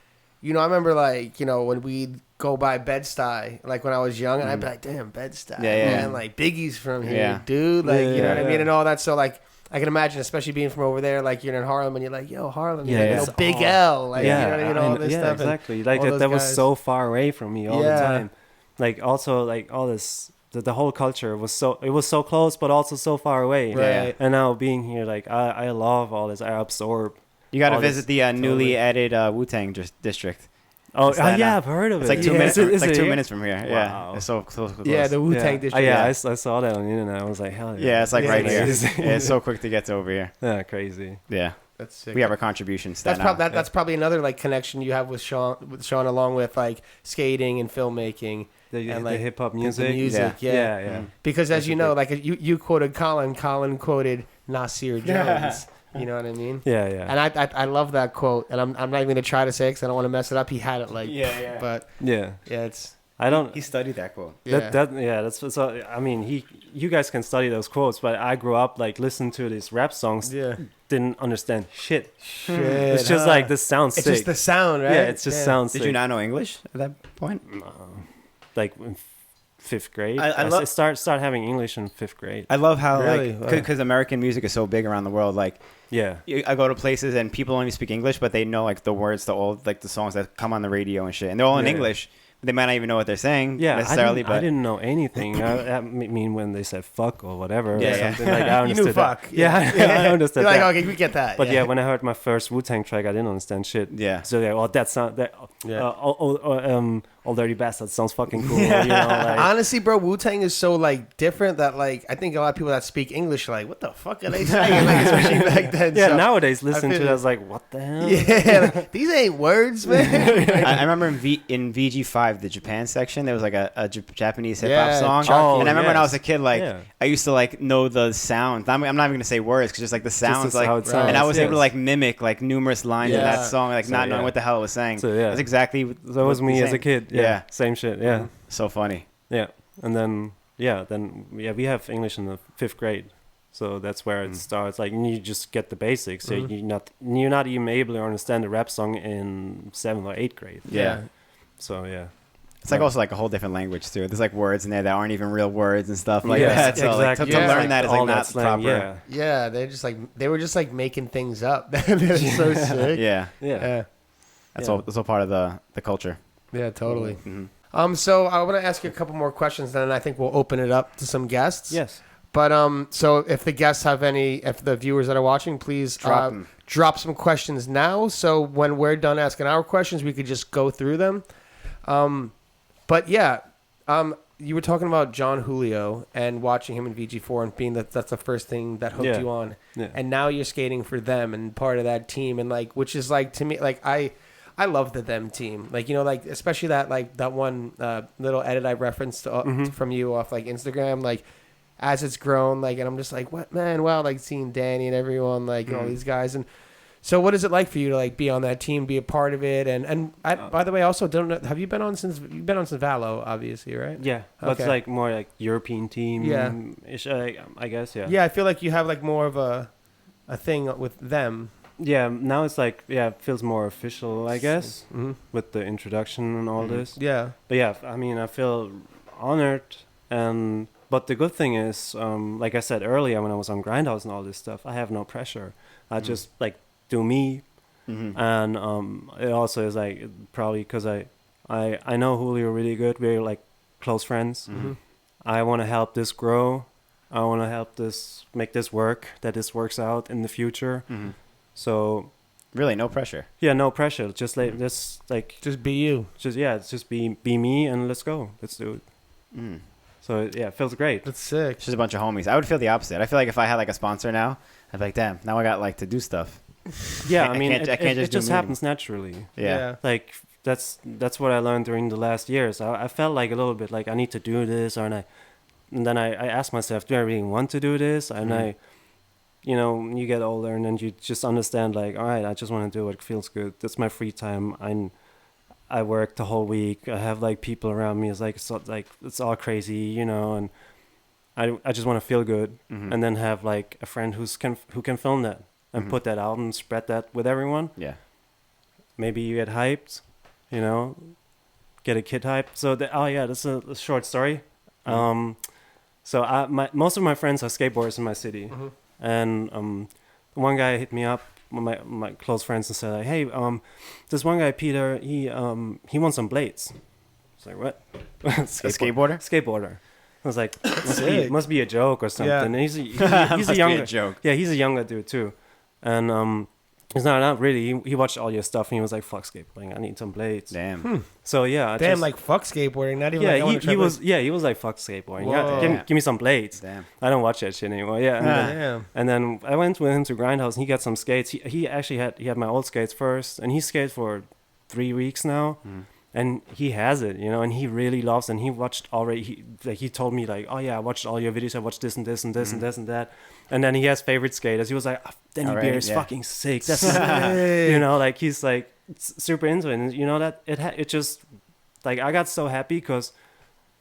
Speaker 2: I remember like when we'd go by Bed-Stuy, like when I was young, and I'd be like, damn, Bed-Stuy, man, like Biggie's from here, dude, like you know what I mean, and all that. So like I can imagine, especially being from over there, like you're in Harlem and you're like, yo, Harlem, Big L, like you know what I mean, all this stuff.
Speaker 3: Exactly. Like that was so far away from me all the time. Like also like all this the whole culture was so close but also so far away.
Speaker 2: Right.
Speaker 3: And now being here, like I love all this. I absorb.
Speaker 1: You got to visit the newly added Wu-Tang district.
Speaker 3: Oh yeah, I've heard of it.
Speaker 1: It's like 2 minutes. It's like 2 minutes from here.
Speaker 3: Wow.
Speaker 1: Yeah, it's so close.
Speaker 2: Yeah, the Wu-Tang district.
Speaker 3: I saw that on the internet. I was like, hell yeah.
Speaker 1: Yeah, it's like right here.
Speaker 3: Nice.
Speaker 1: It's so quick to get to over here.
Speaker 3: Yeah, crazy.
Speaker 1: Yeah.
Speaker 2: That's sick.
Speaker 1: We have our contributions.
Speaker 2: That's probably another like connection you have with Sean along with like skating and filmmaking.
Speaker 3: And like the hip hop music.
Speaker 2: The music, yeah. Because as you know, like you quoted Colin quoted Nasir Jones. You know what I mean?
Speaker 3: Yeah.
Speaker 2: And I love that quote, and I'm not even gonna try to say it because I don't want to mess it up. He had it like but it's.
Speaker 3: I don't.
Speaker 1: He studied that quote.
Speaker 3: That's so. I mean, you guys can study those quotes, but I grew up like listening to these rap songs.
Speaker 2: Yeah.
Speaker 3: Didn't understand shit. It's just like this sounds sick.
Speaker 2: It's just the sound, right?
Speaker 3: Yeah, it just sounds sick.
Speaker 1: Did you not know English at that point?
Speaker 3: Like in 5th grade.
Speaker 1: I
Speaker 3: start having English in 5th grade.
Speaker 1: I love how
Speaker 2: Really?
Speaker 1: because American music is so big around the world. Like I go to places and people only speak English, but they know like the words, the old like the songs that come on the radio and shit, and they're all in English. They might not even know what they're saying necessarily.
Speaker 3: I didn't know anything. I mean, when they said fuck or whatever, or something like I
Speaker 2: you knew
Speaker 3: understood
Speaker 2: fuck.
Speaker 3: that. I understood
Speaker 2: You're
Speaker 3: that.
Speaker 2: like, okay, we get that.
Speaker 3: But when I heard my first Wu-Tang track, I didn't understand shit.
Speaker 1: Yeah.
Speaker 3: So that sound Old Dirty Bastard sounds fucking cool.
Speaker 2: Honestly, bro, Wu-Tang is so like different that like I think a lot of people that speak English are like, what the fuck are they saying? Like, especially back then.
Speaker 3: Yeah,
Speaker 2: so
Speaker 3: nowadays listening to it, I was like, what the hell?
Speaker 2: Yeah, like, these ain't words, man.
Speaker 1: I remember in VG5, the Japan section, there was like a Japanese hip hop song, and I remember when I was a kid, like I used to like know the sounds. I'm not even gonna say words because just like the sounds, like,
Speaker 3: how it sounds.
Speaker 1: And I was able to like mimic like numerous lines in that song, like not knowing what the hell it was saying.
Speaker 3: So
Speaker 1: that's exactly
Speaker 3: that was me as a kid. Yeah, same shit. Yeah,
Speaker 1: so funny.
Speaker 3: Yeah, and then we have English in the 5th grade. So that's where it starts. Like you just get the basics. So you're not even able to understand the rap song in 7th or 8th grade.
Speaker 1: Yeah.
Speaker 3: So
Speaker 1: it's like also like a whole different language too. There's like words in there that aren't even real words and stuff like that. So
Speaker 3: exactly.
Speaker 1: like, to learn that is like not
Speaker 3: slang,
Speaker 1: proper.
Speaker 2: Yeah, they were just like making things up. That's so sick.
Speaker 1: Yeah. That's all part of the culture.
Speaker 2: Yeah, totally.
Speaker 1: Mm-hmm.
Speaker 2: So I want to ask you a couple more questions, then I think we'll open it up to some guests.
Speaker 3: Yes.
Speaker 2: But so if the guests have if the viewers that are watching, please drop some questions now. So when we're done asking our questions, we could just go through them. But you were talking about John Julio and watching him in VG4 and being that's the first thing that hooked you on.
Speaker 3: Yeah.
Speaker 2: And now you're skating for them and part of that team, and like, which is like, to me, like I love the them team. Like, like especially that one little edit I referenced from you off like Instagram, like as it's grown, like, and I'm just like, what, man, wow, like seeing Danny and everyone, like all these guys. And so what is it like for you to like be on that team, be a part of it? And I, by the way, also don't know, have you been on since Valo, obviously, right?
Speaker 3: Yeah. But it's like more like European team.
Speaker 2: Yeah.
Speaker 3: I guess. Yeah.
Speaker 2: Yeah. I feel like you have like more of a thing with them.
Speaker 3: Yeah, now it's like, it feels more official, I guess, with the introduction and all this.
Speaker 2: Yeah.
Speaker 3: But yeah, I mean, I feel honored. But the good thing is, like I said earlier, when I was on Grindhouse and all this stuff, I have no pressure. I just like do me.
Speaker 1: Mm-hmm.
Speaker 3: And it also is like probably because I know Julio really good. We're like close friends.
Speaker 2: Mm-hmm.
Speaker 3: I want to help this grow. I want to help this make this work. That this works out in the future.
Speaker 1: Mm-hmm.
Speaker 3: So
Speaker 1: Really, no pressure.
Speaker 3: yeah, no pressure. Just like
Speaker 2: Just be you.
Speaker 3: just be me and let's go. Let's do it.
Speaker 1: Mm.
Speaker 3: So yeah, it feels great.
Speaker 2: That's sick.
Speaker 1: It's just a bunch of homies. I would feel the opposite. I feel like if I had like a sponsor now, I'd be like, damn, now I got like to do stuff.
Speaker 3: Yeah,
Speaker 1: I
Speaker 3: I mean,
Speaker 1: can't
Speaker 3: it
Speaker 1: just do
Speaker 3: just
Speaker 1: me.
Speaker 3: happens naturally.
Speaker 1: Yeah.
Speaker 3: Like that's what I learned during the last years. I felt like a little bit like I need to do this, and then I asked myself, do I really want to do this? And
Speaker 1: Mhm.
Speaker 3: you get older and then you just understand like, all right, I just want to do what feels good. That's my free time. I work the whole week. I have like people around me. It's like it's all crazy, and I just want to feel good,
Speaker 1: Mhm.
Speaker 3: and then have like a friend who can film that and
Speaker 1: Mhm.
Speaker 3: put that out and spread that with everyone.
Speaker 1: Yeah.
Speaker 3: Maybe you get hyped, get a kid hyped. So that's a short story.
Speaker 1: Mhm.
Speaker 3: So most of my friends are skateboarders in my city,
Speaker 2: Mm-hmm.
Speaker 3: and one guy hit me up, my close friends, and said like, hey, this one guy Peter, he wants some blades. I was like, what?
Speaker 1: A skateboarder?
Speaker 3: Skateboarder. I was like,
Speaker 2: Sick.
Speaker 3: must be a joke or something.
Speaker 2: Yeah.
Speaker 3: And he's
Speaker 1: Must
Speaker 3: a
Speaker 1: be
Speaker 3: younger
Speaker 1: a joke.
Speaker 3: yeah, he's a younger dude too, and he's not really. He watched all your stuff and he was like, fuck skateboarding, I need some blades.
Speaker 1: Damn.
Speaker 3: So yeah, I
Speaker 2: Damn,
Speaker 3: just,
Speaker 2: like fuck skateboarding. Not even
Speaker 3: yeah,
Speaker 2: like I want to
Speaker 3: he was he was like, fuck skateboarding.
Speaker 2: Whoa.
Speaker 3: Yeah, give me some blades.
Speaker 1: Damn.
Speaker 3: I don't watch that shit anymore. Yeah, and,
Speaker 1: Ah.
Speaker 2: Damn.
Speaker 3: and then I went with him to Grindhouse and he got some skates. He actually had my old skates first, and he skated for 3 weeks now.
Speaker 1: Mhm.
Speaker 3: And he has it, and he really loves it. And he watched already. He told me like, oh yeah, I watched all your videos. I watched this and this and this and this and that. And then he has favorite skaters. He was like, Denny
Speaker 1: Alright,
Speaker 3: Beer is
Speaker 1: yeah.
Speaker 3: fucking sick. That's
Speaker 2: Sick.
Speaker 3: like he's like super into it. And that it just like I got so happy because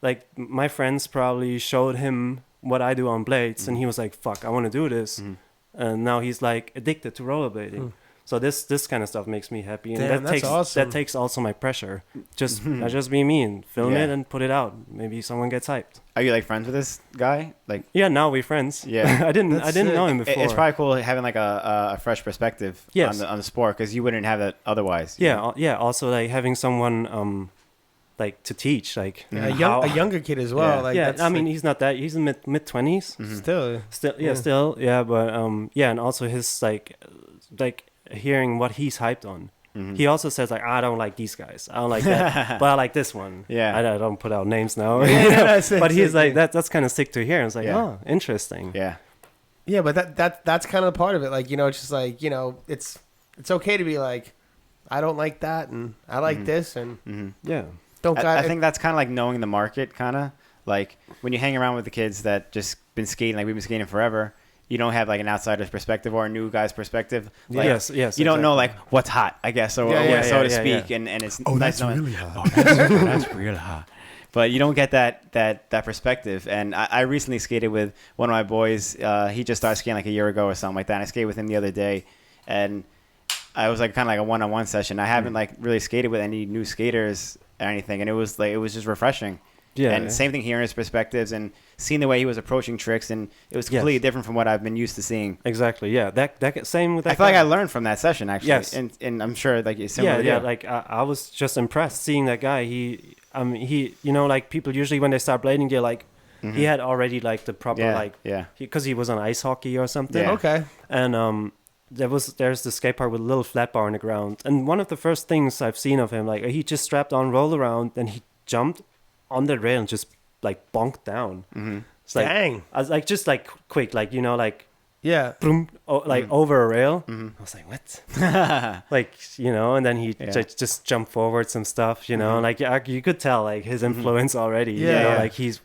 Speaker 3: like my friends probably showed him what I do on blades, and he was like, fuck, I want to do this.
Speaker 1: Mhm.
Speaker 3: And now he's like addicted to rollerblading.
Speaker 2: Hmm.
Speaker 3: So this kind of stuff makes me happy, and
Speaker 2: Damn, that's awesome.
Speaker 3: that takes also my pressure. I just be me and film
Speaker 1: Yeah.
Speaker 3: it and put it out. Maybe someone gets hyped.
Speaker 1: Are you like friends with this guy? Like,
Speaker 3: Yeah, now we're friends.
Speaker 1: Yeah.
Speaker 3: I didn't
Speaker 2: That's
Speaker 3: know
Speaker 2: sick.
Speaker 3: him before.
Speaker 1: it's probably cool having like a fresh perspective
Speaker 3: Yes.
Speaker 1: on the sport because you wouldn't have that otherwise. you know?
Speaker 3: yeah. Also, like having someone like to teach, like
Speaker 2: Yeah,
Speaker 3: how-
Speaker 2: a younger kid as well.
Speaker 1: Yeah.
Speaker 2: Like
Speaker 3: yeah.
Speaker 2: that's
Speaker 3: I mean,
Speaker 2: like,
Speaker 3: he's not that. He's in mid 20s.
Speaker 1: Mhm.
Speaker 2: still.
Speaker 3: Still, but yeah, and also his like hearing what he's hyped on.
Speaker 1: Mhm.
Speaker 3: He also says like, I don't like these guys. I don't like that, but I like this one.
Speaker 1: Yeah.
Speaker 3: I don't put out names now.
Speaker 2: Yeah,
Speaker 3: But he's
Speaker 2: sick,
Speaker 3: like
Speaker 2: yeah.
Speaker 3: that's kind of sick to hear. It's like,
Speaker 1: Yeah.
Speaker 3: oh, interesting.
Speaker 1: Yeah.
Speaker 2: Yeah, but that's kind of part of it. Like, it's just like, it's okay to be like, I don't like that and I like
Speaker 1: Mhm.
Speaker 2: this and
Speaker 1: hmm
Speaker 3: Yeah.
Speaker 2: don't got
Speaker 1: I think that's kind of like knowing the market, kind of like when you hang around with the kids that just been skating, like we've been skating forever. You don't have like an outsider's perspective or a new guy's perspective. Like,
Speaker 3: yes.
Speaker 1: You don't know
Speaker 3: exactly.
Speaker 1: like what's hot, I guess, or
Speaker 2: Yeah,
Speaker 1: so to
Speaker 3: yeah,
Speaker 1: speak,
Speaker 3: yeah.
Speaker 1: and it's
Speaker 4: Oh,
Speaker 1: nice
Speaker 4: that's
Speaker 1: knowing.
Speaker 4: really hot.
Speaker 1: That's real hot. But you don't get that perspective. And I recently skated with one of my boys. He just started skating like a year ago or something like that. And I skated with him the other day, and I was like kind of like a one-on-one session. I haven't like really skated with any new skaters or anything, and it was just refreshing.
Speaker 3: Yeah.
Speaker 1: And same thing, hearing his perspectives and seeing the way he was approaching tricks, and it was
Speaker 3: Yes.
Speaker 1: completely different from what I've been used to seeing.
Speaker 3: Exactly. Yeah. That same with that.
Speaker 1: I feel like
Speaker 3: guy.
Speaker 1: I learned from that session actually.
Speaker 3: Yes.
Speaker 1: And I'm sure like it's similar.
Speaker 3: Yeah.
Speaker 1: to you.
Speaker 3: Like I was just impressed seeing that guy. He like people usually when they start blading, they're like,
Speaker 1: Mhm.
Speaker 3: he had already like the proper
Speaker 1: Yeah,
Speaker 3: like
Speaker 1: yeah.
Speaker 3: because he was on ice hockey or something.
Speaker 1: Yeah.
Speaker 2: okay.
Speaker 3: And there's the skate park with a little flat bar on the ground. And one of the first things I've seen of him, like he just strapped on, rolled around, and he jumped on the rail and just like bonked down.
Speaker 1: hmm
Speaker 3: It's like,
Speaker 2: Dang.
Speaker 3: I was like just like quick, like like
Speaker 2: Yeah.
Speaker 3: boom, like over a rail. I was like, what? Like and then he
Speaker 1: Yeah.
Speaker 3: just jumped forward some stuff, like you could tell like his influence already.
Speaker 2: Yeah.
Speaker 3: Like he's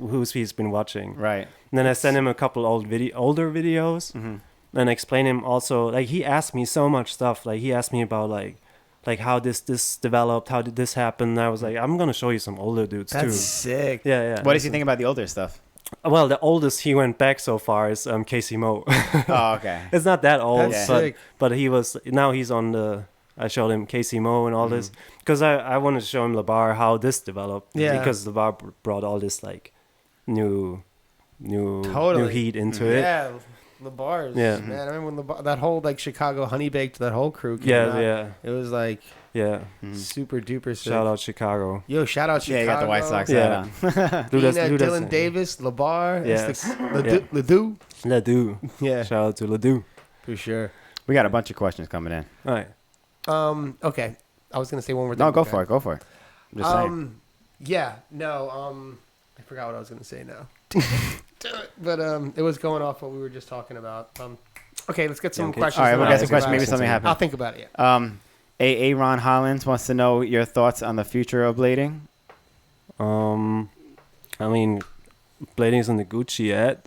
Speaker 3: been watching.
Speaker 1: Right.
Speaker 3: And then I sent him a couple older videos. And explain him also like he asked me so much stuff. Like he asked me about like how this developed, how did this happen. And I was like, I'm gonna show you some older dudes
Speaker 2: That's
Speaker 3: too.
Speaker 2: sick.
Speaker 3: Yeah.
Speaker 1: What does he think about the older stuff?
Speaker 3: Well, the oldest he went back so far is Casey Mo.
Speaker 1: Oh, okay.
Speaker 3: It's not that old,
Speaker 2: That's
Speaker 3: but
Speaker 2: sick.
Speaker 3: he's on the. I showed him Casey Mo and all this because I wanted to show him Labar how this developed.
Speaker 2: Yeah.
Speaker 3: Because Labar brought all this like new
Speaker 2: Totally.
Speaker 3: heat into it.
Speaker 2: Yeah. LeBar's.
Speaker 3: Yeah.
Speaker 2: Man, I remember when that whole like Chicago Honey Baked, that whole crew came
Speaker 3: Yeah,
Speaker 2: out.
Speaker 3: yeah,
Speaker 2: It was like
Speaker 3: yeah.
Speaker 2: super duper sick.
Speaker 3: Shout out Chicago.
Speaker 2: Yo, shout out Chicago.
Speaker 1: Yeah, you got the White Sox
Speaker 3: Yeah.
Speaker 1: hat on.
Speaker 2: Dylan Davis, LeBar.
Speaker 3: Yes.
Speaker 2: Ledoux.
Speaker 3: Ledoux.
Speaker 2: Yeah,
Speaker 3: Shout out to Ledoux.
Speaker 2: for sure.
Speaker 1: We got a bunch of questions coming in.
Speaker 3: All right.
Speaker 2: Okay. I was gonna say one more thing.
Speaker 1: No, go for it. Go for it. I'm just saying.
Speaker 2: Yeah. No. I forgot what I was gonna say now. But it was going off what we were just talking about. Okay, let's get some
Speaker 3: okay.
Speaker 2: questions.
Speaker 1: All right, we'll
Speaker 2: and
Speaker 1: get
Speaker 2: I'll
Speaker 1: some
Speaker 2: think
Speaker 1: questions.
Speaker 2: about
Speaker 1: Maybe
Speaker 2: it.
Speaker 1: something happened.
Speaker 2: I'll think about it. Yeah.
Speaker 1: Ron Hollins wants to know your thoughts on the future of blading.
Speaker 3: I mean, blading's in the Gucci ad.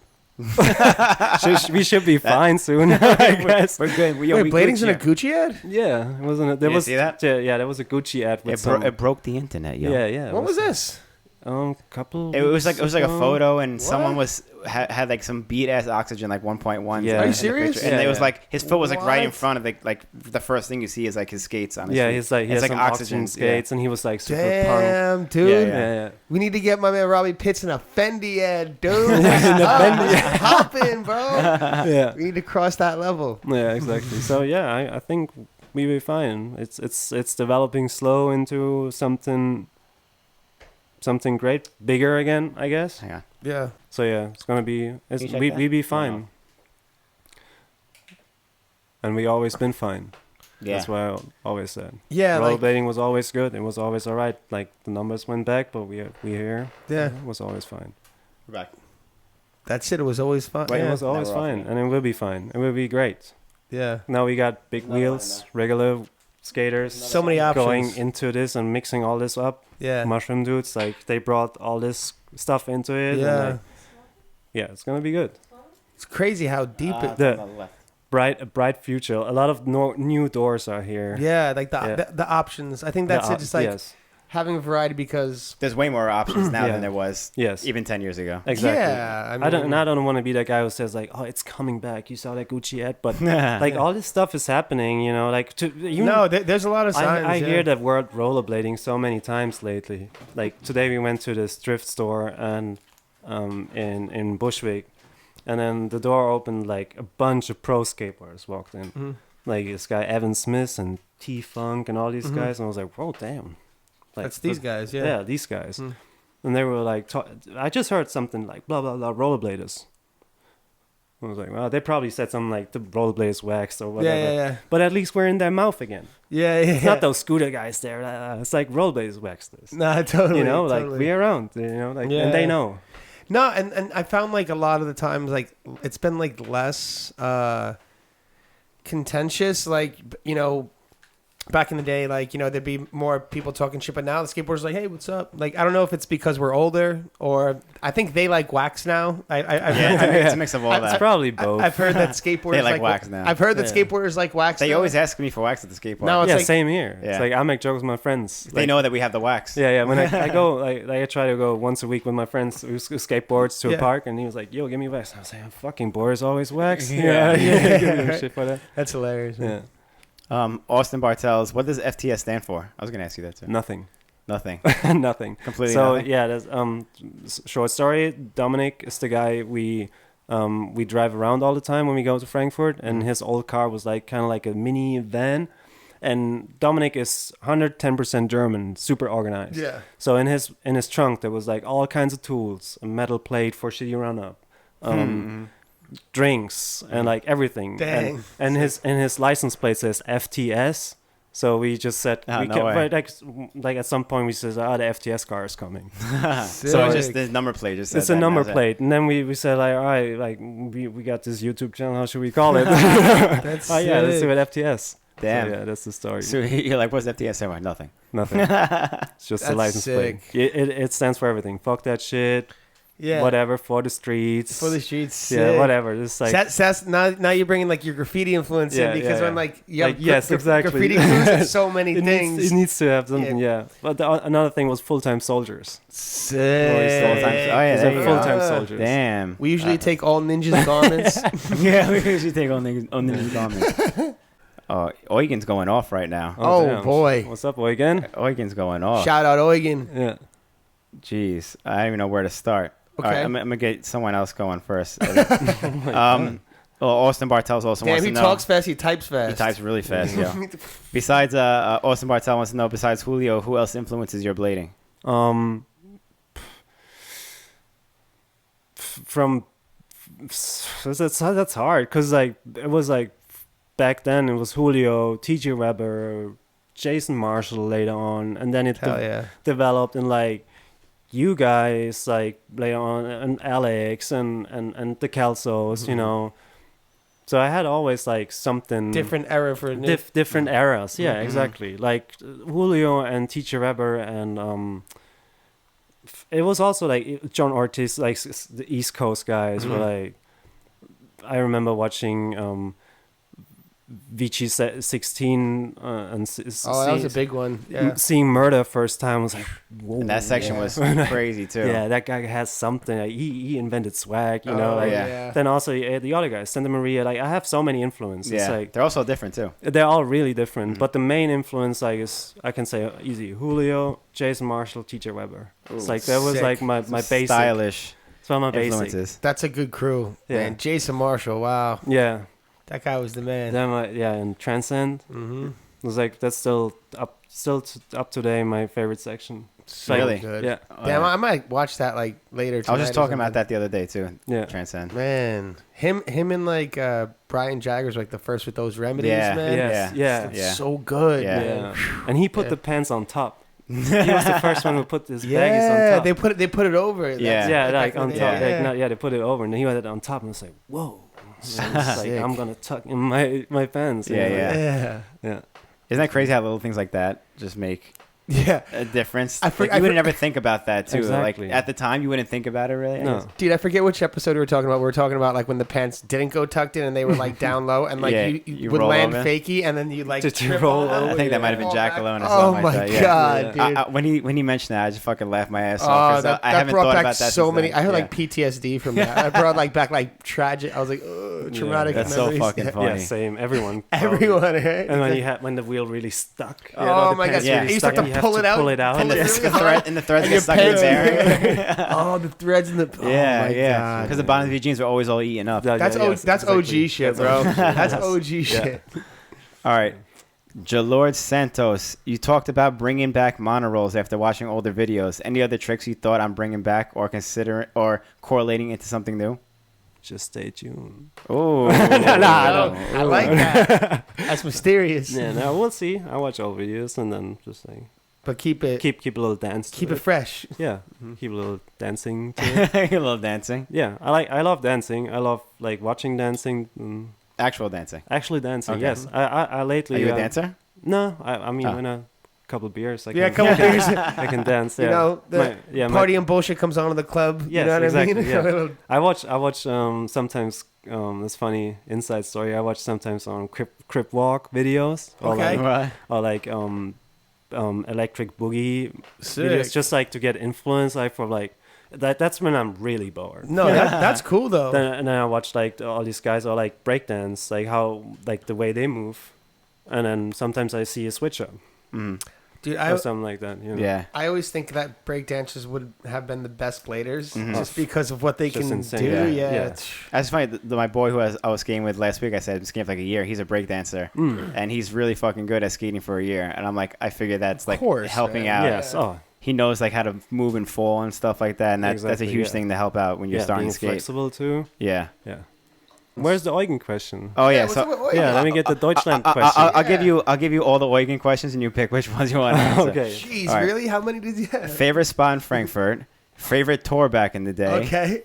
Speaker 3: We should be fine soon, I guess.
Speaker 1: We're good.
Speaker 2: Wait, blading's in a Gucci ad?
Speaker 3: Yeah, wasn't it? There
Speaker 1: You
Speaker 3: was
Speaker 1: see that?
Speaker 3: Yeah, there was a Gucci ad with
Speaker 1: It broke the internet, yo.
Speaker 3: Yeah, yeah.
Speaker 2: What was this?
Speaker 3: Couple.
Speaker 1: It was like a
Speaker 3: weeks ago.
Speaker 1: photo, and someone
Speaker 2: What?
Speaker 1: was had like some beat ass oxygen, like 1.1.
Speaker 3: Yeah.
Speaker 2: Are you
Speaker 1: in the
Speaker 2: serious?
Speaker 1: picture. And
Speaker 3: Yeah,
Speaker 1: it was
Speaker 3: yeah.
Speaker 1: like his foot was like right in
Speaker 2: What?
Speaker 1: front of the first thing you see is like his skates on his
Speaker 3: Yeah,
Speaker 1: feet.
Speaker 3: he's like he
Speaker 1: It's
Speaker 3: has
Speaker 1: like
Speaker 3: some
Speaker 1: oxygen
Speaker 3: skates, and he was like super
Speaker 2: Damn, dude.
Speaker 1: Yeah,
Speaker 3: punk.
Speaker 1: yeah.
Speaker 3: Yeah,
Speaker 2: We need to get my man Robbie Pitts in a Fendi ad, dude. Hopping, bro.
Speaker 3: yeah,
Speaker 2: We need to cross that level.
Speaker 3: yeah, exactly. So yeah, I think we will be fine. It's developing slow into something great, bigger again, I guess.
Speaker 1: Hang on.
Speaker 2: Yeah.
Speaker 3: So yeah, it's gonna be
Speaker 1: Can you check
Speaker 3: we
Speaker 1: that?
Speaker 3: be fine, and we always been fine.
Speaker 1: Yeah.
Speaker 3: That's what I always said.
Speaker 2: Yeah, like,
Speaker 3: Rollerblading was always good. It was always all right. Like the numbers went back, but we here.
Speaker 2: yeah.
Speaker 3: It was always fine.
Speaker 1: We're back.
Speaker 2: That shit was always fun.
Speaker 1: Wait,
Speaker 3: It
Speaker 2: Yeah.
Speaker 3: was always
Speaker 1: Now we're off
Speaker 3: fine,
Speaker 1: again.
Speaker 3: and it will be fine. It will be great.
Speaker 2: Yeah.
Speaker 3: Now we got big
Speaker 1: Another
Speaker 3: wheels,
Speaker 1: one
Speaker 3: regular skaters.
Speaker 2: So many options.
Speaker 3: Going into this and mixing all this up.
Speaker 2: Yeah.
Speaker 3: Mushroom dudes, like they brought all this stuff into it.
Speaker 2: Yeah.
Speaker 3: And, like, yeah, it's gonna be good.
Speaker 2: It's crazy how deep it.
Speaker 3: The-
Speaker 1: on the left.
Speaker 3: A bright future. A lot of new doors are here.
Speaker 2: Yeah, like
Speaker 3: Yeah.
Speaker 2: the options. I think that's it. Just like
Speaker 3: yes,
Speaker 2: having a variety because.
Speaker 1: There's way more options now
Speaker 3: Yeah.
Speaker 1: than there was
Speaker 3: yes,
Speaker 1: even 10 years ago.
Speaker 3: exactly.
Speaker 2: Yeah, I mean,
Speaker 3: I don't want to be that guy who says like, oh, it's coming back. You saw that Gucci ad, but like all this stuff is happening. You know, like
Speaker 2: there's a lot of signs.
Speaker 3: I
Speaker 2: yeah.
Speaker 3: hear that word rollerblading so many times lately. Like today we went to this thrift store and in Bushwick, and then the door opened, like a bunch of pro skateboarders walked in.
Speaker 2: Mhm.
Speaker 3: Like this guy Evan Smith and T Funk and all these
Speaker 2: Mhm.
Speaker 3: guys, and I was like, whoa, damn. Like,
Speaker 2: That's these guys. Yeah.
Speaker 3: these guys.
Speaker 2: Mm.
Speaker 3: And they were like, I just heard something like blah blah blah rollerbladers. I was like, well, they probably said something like the rollerbladers waxed or whatever.
Speaker 2: Yeah, yeah,
Speaker 3: But at least we're in their mouth again.
Speaker 2: yeah, yeah.
Speaker 3: It's not those scooter guys there. It's like rollerbladers waxed this.
Speaker 2: Nah, totally.
Speaker 3: You know,
Speaker 2: totally.
Speaker 3: like we around. You know, like
Speaker 2: Yeah.
Speaker 3: and they know.
Speaker 2: No, and I found like a lot of the times like it's been like less contentious. Like you know, back in the day, like you know, there'd be more people talking shit, but now the skateboarders like, hey, what's up? Like I don't know if it's because we're older or I think they like wax now.
Speaker 1: It's a mix of all
Speaker 3: It's
Speaker 1: that.
Speaker 3: probably both.
Speaker 2: I've heard that skateboarders
Speaker 1: They like wax now.
Speaker 2: I've heard that
Speaker 3: Yeah.
Speaker 2: skateboarders like wax.
Speaker 1: They
Speaker 2: now.
Speaker 1: always ask me for wax at the skate park.
Speaker 2: No, it's
Speaker 3: yeah,
Speaker 2: like-
Speaker 3: same here.
Speaker 1: Yeah.
Speaker 3: It's like I make jokes with my friends.
Speaker 1: They
Speaker 3: Like,
Speaker 1: know that we have the wax.
Speaker 3: Yeah, yeah. When I go, like I try to go once a week with my friends who skateboards to
Speaker 2: Yeah.
Speaker 3: a park, and he was like, "Yo, give me wax." I was like, "Fucking boys always wax."
Speaker 1: Yeah.
Speaker 3: yeah. Give me shit for that.
Speaker 2: That's hilarious. Man.
Speaker 3: Yeah,
Speaker 1: Austin Bartels, what does FTS stand for? I was going to ask you that too.
Speaker 3: nothing,
Speaker 1: Nothing.
Speaker 3: nothing.
Speaker 1: Completely
Speaker 3: So
Speaker 1: nothing.
Speaker 3: yeah, there's short story. Dominic is the guy we drive around all the time when we go to Frankfurt, and his old car was like kind of like a mini van. And Dominic is 110% German, super organized.
Speaker 2: Yeah.
Speaker 3: So in his trunk there was like all kinds of tools, a metal plate for shitty run up, drinks, and like everything.
Speaker 2: Dang.
Speaker 3: And his license plate says FTS. So we just said
Speaker 1: Oh,
Speaker 3: we
Speaker 1: no
Speaker 3: kept,
Speaker 1: way.
Speaker 3: right, like at some point we said, the FTS car is coming.
Speaker 1: So it's just
Speaker 2: Sick.
Speaker 1: the number plate. Just said
Speaker 3: It's a
Speaker 1: that, and
Speaker 3: number
Speaker 1: that was it.
Speaker 3: plate, and then we said like, all right, like we got this YouTube channel. How should we call it?
Speaker 2: That's
Speaker 3: Oh yeah, let's
Speaker 2: sick.
Speaker 3: do it FTS.
Speaker 1: Damn.
Speaker 3: So, yeah, that's the story.
Speaker 1: So you're like, what's FTS stand for? Nothing.
Speaker 3: Nothing. It's just a
Speaker 2: That's
Speaker 3: license
Speaker 2: sick.
Speaker 3: plate. It stands for everything. Fuck that shit.
Speaker 2: Yeah.
Speaker 3: Whatever for the streets.
Speaker 2: For the streets.
Speaker 3: Yeah,
Speaker 2: sick.
Speaker 3: whatever. Just like
Speaker 2: Now you're bringing like your graffiti influence
Speaker 3: Yeah,
Speaker 2: in because
Speaker 3: yeah,
Speaker 2: when
Speaker 3: yeah.
Speaker 2: like you have
Speaker 3: Like, yes, exactly.
Speaker 2: graffiti influence in so many
Speaker 3: it
Speaker 2: things.
Speaker 3: needs, it needs to have something. Yeah. But another thing was full-time soldiers.
Speaker 2: Sick.
Speaker 1: Full-time- oh, yeah,
Speaker 3: These
Speaker 1: there
Speaker 3: are
Speaker 1: you go.
Speaker 3: full-time soldiers.
Speaker 1: Damn.
Speaker 2: We usually take all ninjas' garments.
Speaker 1: Yeah, we usually take on the comments. Eugen's going off right now.
Speaker 2: Oh,
Speaker 3: damn.
Speaker 2: boy.
Speaker 3: What's up, Eugen?
Speaker 1: Eugen's going off.
Speaker 2: Shout out Eugen.
Speaker 3: Yeah.
Speaker 1: Jeez, I don't even know where to start. All
Speaker 2: Okay.
Speaker 1: right, I'm gonna get someone else going first. Oh, Austin Bartels also wants to
Speaker 2: Damn,
Speaker 1: know.
Speaker 2: he talks fast. He types fast.
Speaker 1: He types really fast, yeah. Besides, Austin Bartel wants to know, besides Julio, who else influences your blading?
Speaker 3: That's hard because like it was like back then it was Julio, TJ Weber, Jason Marshall later on, and then it developed in like you guys like later on and Alex and the Kelsos, you know. So I had always like something
Speaker 2: different era for
Speaker 3: different eras. Yeah, exactly. Like Julio and TJ Weber and it was also like John Ortiz, like the East Coast guys were like. I remember watching Vici 16 and
Speaker 2: that was a big one. Yeah.
Speaker 3: Seeing Murder first time was like, whoa.
Speaker 1: And that section was crazy too.
Speaker 3: Yeah, that guy has something. Like, he invented swag, you know. Like, then also the other guys, Santa Maria. Like I have so many influences.
Speaker 1: Yeah,
Speaker 3: like,
Speaker 1: they're also different too.
Speaker 3: They're all really different, but the main influence, like, is I can say easy Julio, Jason Marshall, TJ Weber.
Speaker 2: Ooh,
Speaker 3: it's like that was
Speaker 2: sick.
Speaker 3: like my basic
Speaker 1: stylish.
Speaker 3: So my
Speaker 1: influences.
Speaker 3: basic.
Speaker 2: That's a good crew, man. Jason Marshall, wow.
Speaker 3: Yeah.
Speaker 2: That guy was the man.
Speaker 3: And Transcend. It was like that's still up today my favorite section.
Speaker 2: So really good. Yeah. Damn, I might watch that like later tonight.
Speaker 1: I was just talking about that the other day too. Yeah. Transcend.
Speaker 2: Man, him and like Brian Jagger's like the first with those remedies, man.
Speaker 3: Yeah.
Speaker 2: So good.
Speaker 3: Yeah. And he put the pants on top. He was the first one who put his baggies on top.
Speaker 2: They put it over.
Speaker 3: Like on top. They put it over, and then he had it on top, and it's like, whoa. Like I'm gonna tuck in my pants.
Speaker 1: Yeah. Isn't that crazy how little things like that just make a difference? You would never think about that too.
Speaker 3: Exactly.
Speaker 1: Like at the time, you wouldn't think about it really.
Speaker 3: No.
Speaker 2: Dude, I forget which episode we were talking about. We were talking about like when the pants didn't go tucked in and they were like down low, and like you would land fakie, and then you like
Speaker 3: roll over.
Speaker 1: I think that might have been Jack alone.
Speaker 2: Oh my god, dude!
Speaker 1: When he mentioned that, I just fucking laughed my ass off.
Speaker 2: That
Speaker 1: I haven't
Speaker 2: brought
Speaker 1: thought
Speaker 2: back
Speaker 1: about that.
Speaker 2: So many. I had like PTSD from that. I brought like back like tragic. I was like, traumatic.
Speaker 1: That's
Speaker 2: memories.
Speaker 1: So fucking funny.
Speaker 3: Yeah, same. Everyone,
Speaker 2: right?
Speaker 3: And when the wheel really stuck.
Speaker 2: Oh my god! You used to have to pull it out.
Speaker 1: And the threads get stuck in the bearing.
Speaker 2: Oh, the threads in the.
Speaker 1: Yeah. Because the bottoms of your jeans were always all eaten up.
Speaker 2: That's OG shit, bro. That's OG shit.
Speaker 1: All right. Jalord Santos, you talked about bringing back monorolls after watching older videos. Any other tricks you thought on bringing back or considering or correlating into something new?
Speaker 3: Just stay tuned.
Speaker 1: Oh,
Speaker 2: I like that. That's mysterious.
Speaker 3: Yeah, no, we'll see. I watch old videos and then just like.
Speaker 2: But keep a
Speaker 3: little dance.
Speaker 2: Keep it fresh.
Speaker 3: Yeah, keep a little dancing.
Speaker 1: A little dancing.
Speaker 3: Yeah, I love dancing. I love like watching dancing.
Speaker 1: Actual dancing.
Speaker 3: Actually dancing. Okay. Yes. I lately.
Speaker 1: Are you a dancer?
Speaker 3: No, I mean when a couple of beers.
Speaker 2: A couple beers.
Speaker 3: I can dance. Yeah.
Speaker 2: You know, the party and bullshit comes on in the club.
Speaker 3: Yes,
Speaker 2: you know what
Speaker 3: exactly,
Speaker 2: I mean?
Speaker 3: Yeah. I watch sometimes this funny inside story. I watch sometimes on Crip Walk videos. Or like electric boogie videos, just like to get influence, like for like that's when I'm really bored.
Speaker 2: No, that's cool though.
Speaker 3: And then I watch like all these guys are like breakdance, like how like the way they move, and then sometimes I see a switch up,
Speaker 2: dude,
Speaker 3: or something like that. You know?
Speaker 1: Yeah,
Speaker 2: I always think that breakdancers would have been the best bladers just because of what they can
Speaker 1: insane.
Speaker 2: do.
Speaker 1: Yeah. That's funny. My boy who I was skating with last week, I said, I've been skating for like a year. He's a breakdancer, and he's really fucking good at skating for a year. And I'm like, I figure that's like helping out.
Speaker 3: Yes. Oh.
Speaker 1: He knows like how to move and fall and stuff like that, and that's a huge thing to help out when you're starting to skate.
Speaker 3: Flexible too.
Speaker 1: Yeah.
Speaker 3: Where's the Eugen question?
Speaker 1: Oh yeah,
Speaker 3: let me get the Deutschland question.
Speaker 1: I'll give you all the Eugen questions, and you pick which ones you want to answer.
Speaker 2: Okay. Jeez, right. Really? How many did you have?
Speaker 1: Favorite spot in Frankfurt. Favorite tour back in the day.
Speaker 2: Okay.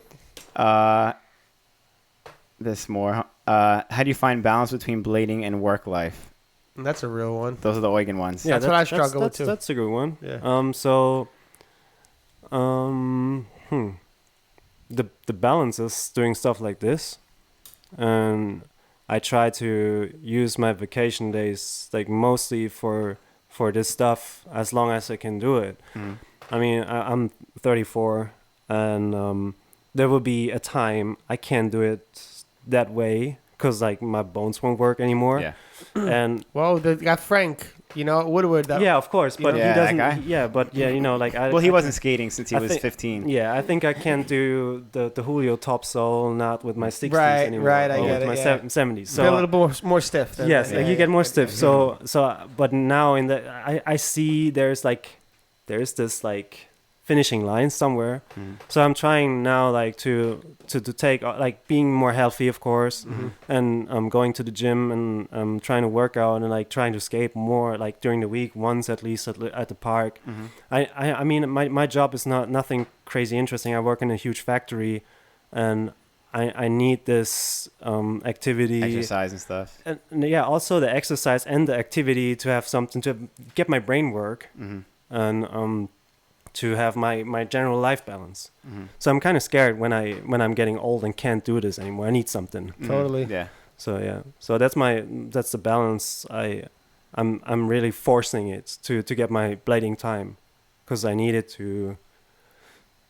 Speaker 1: This more. How do you find balance between blading and work life?
Speaker 2: That's a real one.
Speaker 1: Those are the Eugen ones.
Speaker 2: Yeah, that's what I struggle with too.
Speaker 3: That's a good one.
Speaker 2: Yeah.
Speaker 3: The balance is doing stuff like this, and I try to use my vacation days like mostly for this stuff as long as I can do it. I mean, I'm 34, and there will be a time I can't do it that way because like my bones won't work anymore.
Speaker 1: Yeah.
Speaker 3: And
Speaker 2: well, they got Frank You know, Woodward.
Speaker 3: Yeah, of course, but
Speaker 1: know?
Speaker 3: he
Speaker 1: Yeah, that
Speaker 3: doesn't.
Speaker 1: guy?
Speaker 3: Yeah, but yeah, you know, like
Speaker 1: Well, he wasn't skating since he was
Speaker 3: think-
Speaker 1: 15.
Speaker 3: Yeah, I think I can't do the Julio topsoul not with my 60s
Speaker 2: Right,
Speaker 3: anymore.
Speaker 2: right, I
Speaker 3: or
Speaker 2: get
Speaker 3: with
Speaker 2: it,
Speaker 3: my
Speaker 2: yeah.
Speaker 3: 70s. So
Speaker 2: Feel a little more stiff.
Speaker 3: yes,
Speaker 1: Yeah,
Speaker 3: like you get more stiff. So but now I see there's this like finishing line somewhere. So I'm trying now like to take like being more healthy, of course, and going to the gym and trying to work out and like trying to skate more like during the week once at least at the park. I mean my job is nothing crazy interesting. I work in a huge factory, and I need this activity,
Speaker 1: Exercise and stuff.
Speaker 3: and yeah, also the exercise and the activity to have something to get my brain work and to have my general life balance. So I'm kind of scared when I'm getting old and can't do this anymore. I need something.
Speaker 2: Totally.
Speaker 1: Yeah.
Speaker 3: So yeah, so that's the balance. I'm really forcing it to get my blading time, because I need it to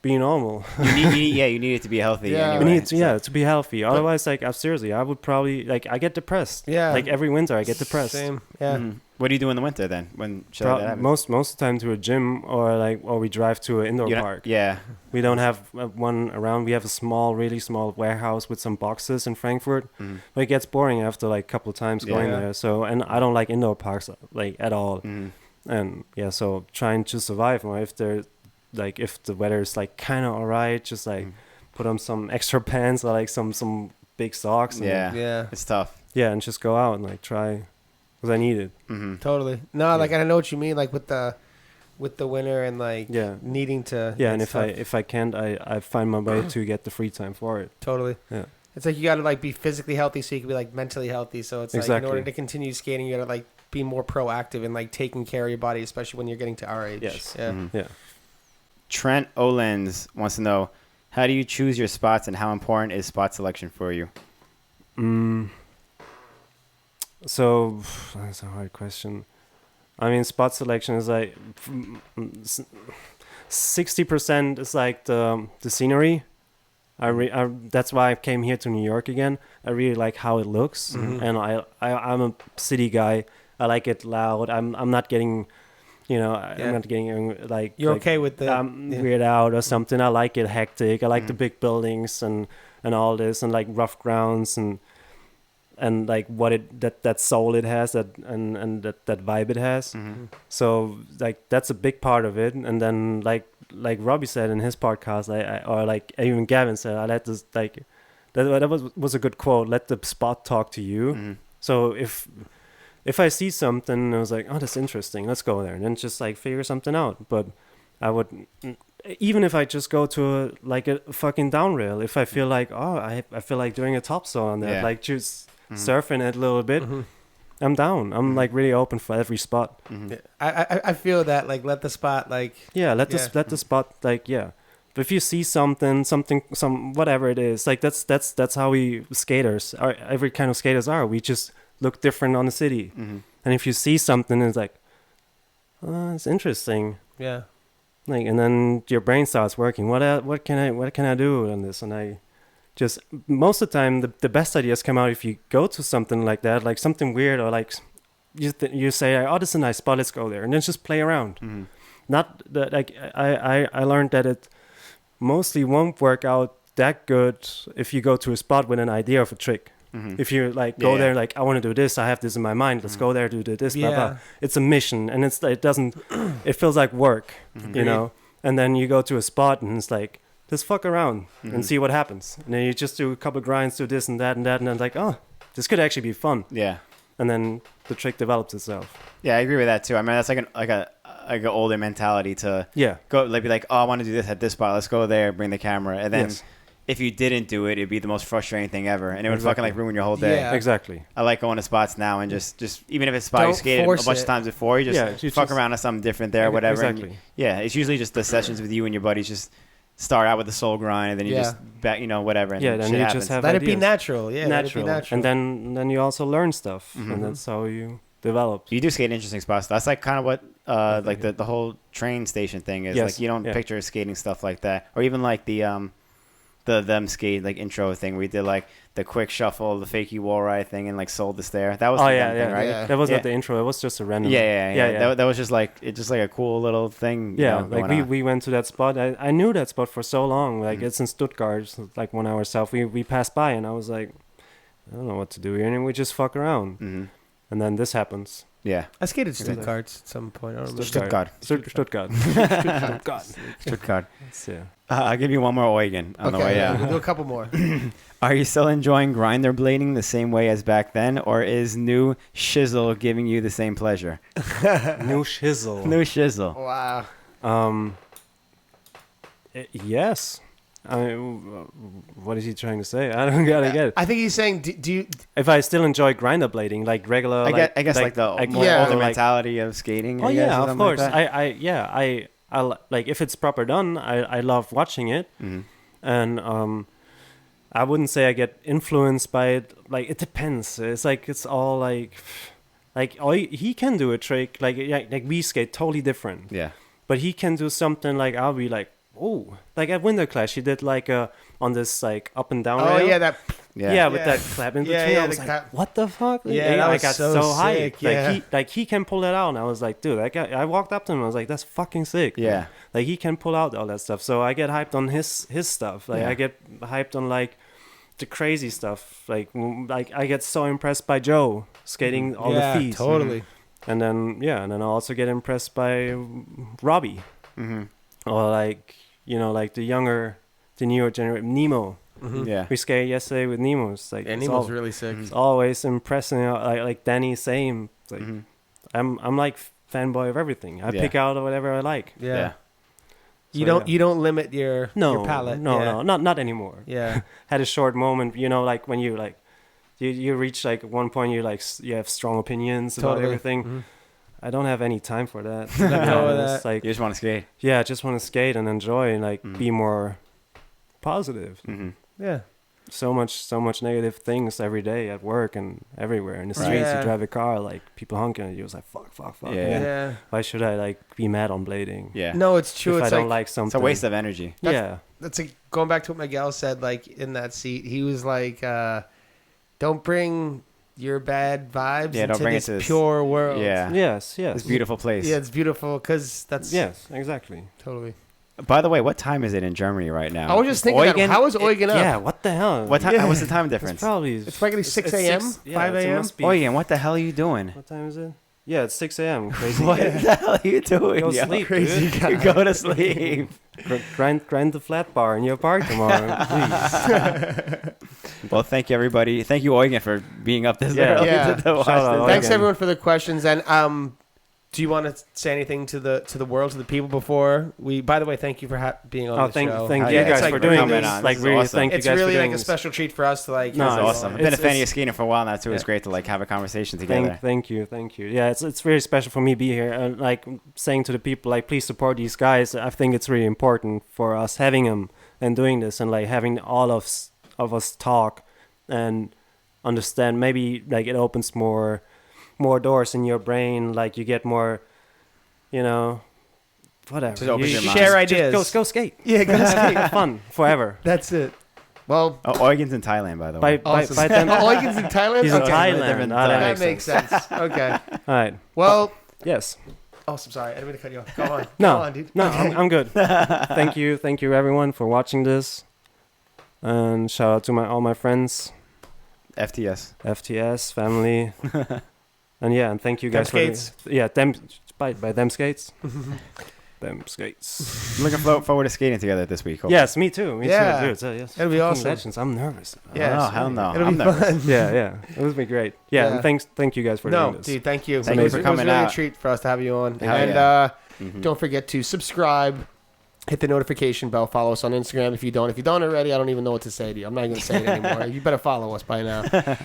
Speaker 3: be normal.
Speaker 1: You need it to be healthy.
Speaker 2: Yeah.
Speaker 1: Anyway.
Speaker 3: We need to be healthy. Otherwise, like seriously, I would probably like I get depressed.
Speaker 2: Yeah.
Speaker 3: Like every winter, I get depressed.
Speaker 2: Same. Yeah.
Speaker 1: What do you do in the winter then? When shit like that happens?
Speaker 3: Most of the time to a gym or we drive to an indoor park.
Speaker 1: Yeah.
Speaker 3: We don't have one around. We have a really small warehouse with some boxes in Frankfurt. But it gets boring after like a couple of times going there. So, and I don't like indoor parks like at all. And yeah, so trying to survive. Or if the weather is like kind of alright, just like put on some extra pants or like some big socks. And
Speaker 2: Yeah.
Speaker 1: It's tough.
Speaker 3: yeah, and just go out and like try, because I need it.
Speaker 2: Totally. No, like I know what you mean. Like with the winter and like needing to.
Speaker 3: Yeah, and if I can't, I find my way to get the free time for it.
Speaker 2: Totally.
Speaker 3: Yeah.
Speaker 2: It's like you got to like be physically healthy so you can be like mentally healthy. So it's like in order to continue skating, you got to like be more proactive in like taking care of your body, especially when you're getting to our age.
Speaker 3: Yes.
Speaker 2: Yeah.
Speaker 3: Yeah.
Speaker 1: Trent Olens wants to know, how do you choose your spots and how important is spot selection for you?
Speaker 3: So that's a hard question. I mean, spot selection is like 60% is like the scenery. That's why I came here to New York again. I really like how it looks, and I'm a city guy. I like it loud. I'm not getting, I'm not getting like
Speaker 2: You're
Speaker 3: like,
Speaker 2: okay with the
Speaker 3: weird out or something. I like it hectic. I like the big buildings and all this, and like rough grounds and like what that soul it has, and that vibe it has. So like that's a big part of it. And then like Robbie said in his podcast, or like even Gavin said, I let this like that was a good quote. Let the spot talk to you. So if I see something, I was like, oh, that's interesting, let's go there, and then just like figure something out. But I would, even if I just go to a fucking down rail, if I feel like, oh, I feel like doing a topsail on that, like just surfing it a little bit, I'm down. I'm like really open for every spot.
Speaker 2: I feel that like let the spot like
Speaker 3: let the spot like But if you see some whatever it is, like that's how we skaters are. Every kind of skaters are. We just look different on the city. And if you see something, it's like, oh, it's interesting.
Speaker 2: Yeah.
Speaker 3: Like, and then your brain starts working. What can I do on this? And I just, most of the time, the best ideas come out if you go to something like that, like something weird, or like you say, oh, this is a nice spot, let's go there, and then just play around. Not that like I learned that it mostly won't work out that good if you go to a spot with an idea of a trick. If you like go there like, I want to do this, I have this in my mind, let's go there to do this, blah blah. It's a mission, and it feels like work, you know. And then you go to a spot and it's like, just fuck around and see what happens. And then you just do a couple grinds, do this and that, and then it's like, oh, this could actually be fun. Yeah. And then the trick develops itself.
Speaker 1: Yeah, I agree with that too. I mean, that's like an older mentality to go like be like, oh, I want to do this at this spot, let's go there, bring the camera, and then if you didn't do it, it'd be the most frustrating thing ever, and it would fucking like ruin your whole day.
Speaker 2: Yeah.
Speaker 3: Exactly.
Speaker 1: I like going to spots now and just even if it's a spot you skated a bunch of times before, you just fuck around on something different there, whatever.
Speaker 3: Exactly.
Speaker 1: And it's usually just the sessions with you and your buddies. Just start out with the soul grind, and then you just back, whatever. And
Speaker 3: then you just have
Speaker 2: let
Speaker 3: ideas.
Speaker 2: it be natural. Yeah,
Speaker 3: natural.
Speaker 2: Let it be natural.
Speaker 3: And then you also learn stuff, and that's how you develop.
Speaker 1: You do skate interesting spots. That's like kind of what like the whole train station thing is. Like you don't picture skating stuff like that, or even like the them skate like intro thing. We did like the quick shuffle, the fakey wall ride thing, and like sold the stair. That was the them thing, right?
Speaker 2: Yeah.
Speaker 3: That was not the intro. It was just a random.
Speaker 1: Yeah. That was just like a cool little thing.
Speaker 3: Yeah,
Speaker 1: you know,
Speaker 3: like we went to that spot. I knew that spot for so long. Like it's in Stuttgart, like 1 hour south. We passed by, and I was like, I don't know what to do here, and we just fuck around.
Speaker 1: Mm-hmm.
Speaker 3: And then this happens.
Speaker 1: Yeah,
Speaker 2: I skated Stuttgart at some point. I don't remember.
Speaker 1: Stuttgart.
Speaker 3: Stuttgart.
Speaker 1: Stuttgart.
Speaker 3: Yeah.
Speaker 1: I'll give you one more Eugen on the way out.
Speaker 2: We'll do a couple more.
Speaker 1: Are you still enjoying grinder blading the same way as back then, or is new shizzle giving you the same pleasure?
Speaker 3: New shizzle.
Speaker 1: New shizzle.
Speaker 2: Wow.
Speaker 3: Yes. I mean, what is he trying to say? I don't get it.
Speaker 2: I think he's saying, do you...
Speaker 3: If I still enjoy grinder blading, like regular...
Speaker 1: I guess like the older mentality of skating.
Speaker 3: Oh, yeah, of course. I like, if it's proper done, I love watching it.
Speaker 1: Mm-hmm.
Speaker 3: And I wouldn't say I get influenced by it. Like, it depends. It's like, it's all like he can do a trick. Like we skate totally different.
Speaker 1: Yeah.
Speaker 3: But he can do something like, I'll be like, oh, like at Winter Clash, he did like on this like up and down rail.
Speaker 2: yeah, that...
Speaker 3: Yeah, with that clap in between. I was like, what the fuck?
Speaker 2: Yeah,
Speaker 3: I got so hyped.
Speaker 2: Yeah.
Speaker 3: Like he can pull that out, and I was like, dude, I walked up to him, I was like, that's fucking sick.
Speaker 1: Yeah.
Speaker 3: Like he can pull out all that stuff. So I get hyped on his stuff. Like I get hyped on like the crazy stuff. Like I get so impressed by Joe skating all the feats.
Speaker 2: Totally.
Speaker 3: And then I also get impressed by Robbie.
Speaker 1: Mm-hmm.
Speaker 3: Or like, like the newer generation, Nemo.
Speaker 2: Mm-hmm.
Speaker 1: Yeah.
Speaker 3: We skated yesterday with Nemo. It's like
Speaker 2: Nemo's really sick.
Speaker 3: It's always impressing. Like Danny, same. It's like I'm like fanboy of everything. I pick out whatever I like.
Speaker 2: Yeah.
Speaker 3: So,
Speaker 2: you don't limit your palette.
Speaker 3: No, not anymore.
Speaker 2: Yeah.
Speaker 3: Had a short moment, like when you like you reach like one point you have strong opinions about everything.
Speaker 2: Mm-hmm.
Speaker 3: I don't have any time for that.
Speaker 2: Let go of that.
Speaker 3: Like,
Speaker 1: you just want to skate.
Speaker 3: Yeah, I just want to skate and enjoy and like be more positive.
Speaker 1: Mm-hmm.
Speaker 2: Yeah.
Speaker 3: So much negative things every day at work and everywhere in the streets.
Speaker 2: Yeah.
Speaker 3: You drive a car, like people honking at you. It's like fuck.
Speaker 1: Yeah.
Speaker 3: Why should I like be mad on blading?
Speaker 1: Yeah.
Speaker 2: No, it's true.
Speaker 3: If
Speaker 2: It's
Speaker 3: I don't like something,
Speaker 1: it's a waste of energy.
Speaker 2: That's going back to what Miguel said. Like in that seat, he was like, "Don't bring your bad vibes into this pure world."
Speaker 1: Yeah.
Speaker 3: Yes.
Speaker 1: This beautiful place.
Speaker 2: Yeah, it's beautiful because that's
Speaker 3: exactly.
Speaker 2: Totally.
Speaker 1: By the way, what time is it in Germany right now?
Speaker 2: I was just thinking,
Speaker 1: Eugen,
Speaker 2: how is Eugen up?
Speaker 3: Yeah, what the hell?
Speaker 1: What time?
Speaker 2: Yeah.
Speaker 1: What's the time difference?
Speaker 3: It's
Speaker 2: probably 6 a.m., 5 a.m.
Speaker 1: Eugen, what the hell are you doing?
Speaker 3: What time is it? Yeah, it's 6 a.m. Crazy.
Speaker 1: What the hell are you doing?
Speaker 3: Go sleep,
Speaker 2: crazy
Speaker 3: dude.
Speaker 2: guy.
Speaker 1: You go to sleep.
Speaker 3: grind the flat bar in your park tomorrow, please.
Speaker 1: Well, thank you, everybody. Thank you, Eugen, for being up this early.
Speaker 2: Yeah.
Speaker 1: To watch
Speaker 3: Shout out,
Speaker 1: this.
Speaker 2: Thanks
Speaker 3: Eugen.
Speaker 2: everyone for the questions. And do you want to say anything to the world, to the people before we? By the way, thank you for being on the show.
Speaker 3: Thank you
Speaker 1: Yeah,
Speaker 3: guys
Speaker 1: it's
Speaker 3: for
Speaker 1: like
Speaker 3: doing
Speaker 1: coming
Speaker 3: this.
Speaker 1: on.
Speaker 3: Like
Speaker 1: This is
Speaker 3: really,
Speaker 1: awesome.
Speaker 3: thank you
Speaker 2: It's
Speaker 3: guys for
Speaker 2: really
Speaker 3: doing
Speaker 2: like a
Speaker 3: this.
Speaker 2: special treat for us to like.
Speaker 3: No,
Speaker 1: It's
Speaker 3: it's
Speaker 1: awesome. I've been a
Speaker 3: it's-
Speaker 1: fan of your skating for a while now too. It's great to like have a conversation together.
Speaker 3: Thank you. Yeah, it's very special for me to be here. And like saying to the people, like please support these guys. I think it's really important for us having them and doing this and like having all of us talk and understand. Maybe like it opens more doors in your brain. Like you get more, whatever.
Speaker 1: Just opens your mind.
Speaker 2: Share ideas.
Speaker 3: Just go skate.
Speaker 2: Yeah, go skate.
Speaker 3: Fun forever.
Speaker 2: That's it. Well,
Speaker 1: Eugen's in Thailand, by the way.
Speaker 2: awesome.
Speaker 3: by then,
Speaker 2: Eugen's in Thailand.
Speaker 3: he's in
Speaker 2: Okay.
Speaker 3: Thailand.
Speaker 2: That makes sense. Okay.
Speaker 3: All right.
Speaker 2: Well.
Speaker 3: Yes.
Speaker 2: Awesome. Sorry, I didn't mean to cut you off. Go on.
Speaker 3: No,
Speaker 2: Go on, dude.
Speaker 3: no,
Speaker 2: Okay.
Speaker 3: I'm good. Thank you everyone for watching this, and shout out to all my friends,
Speaker 1: FTS.
Speaker 3: FTS family, and thank you
Speaker 2: Them
Speaker 3: guys
Speaker 2: skates.
Speaker 3: for them by them skates, them skates.
Speaker 1: I'm looking forward to skating together this week. hopefully.
Speaker 3: Yes, me too,
Speaker 2: Yeah.
Speaker 3: dude. So, yes,
Speaker 2: It'll be
Speaker 3: fucking
Speaker 2: awesome.
Speaker 3: Legends. I'm nervous.
Speaker 2: Yeah,
Speaker 1: Oh, hell no.
Speaker 2: It'll
Speaker 1: I'm
Speaker 2: be
Speaker 1: nervous.
Speaker 2: fun.
Speaker 3: Yeah, it would be great. Yeah,
Speaker 2: Yeah.
Speaker 3: and thank you guys for doing this.
Speaker 2: Dude, thank you.
Speaker 1: Thank you for
Speaker 2: It was
Speaker 1: coming
Speaker 2: really
Speaker 1: out.
Speaker 2: a treat for us to have you on.
Speaker 1: Hell
Speaker 2: And
Speaker 1: yeah.
Speaker 2: don't forget to subscribe, hit the notification bell, follow us on Instagram if you don't. If you don't already, I don't even know what to say to you. I'm not going to say it anymore. You better follow us by now.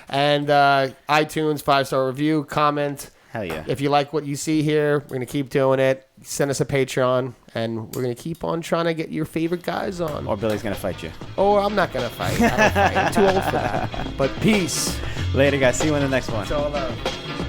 Speaker 2: And iTunes, 5-star review, comment.
Speaker 1: Hell yeah.
Speaker 2: If you like what you see here, we're going to keep doing it. Send us a Patreon, and we're going to keep on trying to get your favorite guys on.
Speaker 1: Or Billy's going to fight you.
Speaker 2: Or I'm not going to fight. I don't fight. I'm too old for that. But peace.
Speaker 1: Later, guys. See you in the next one.
Speaker 2: It's all love.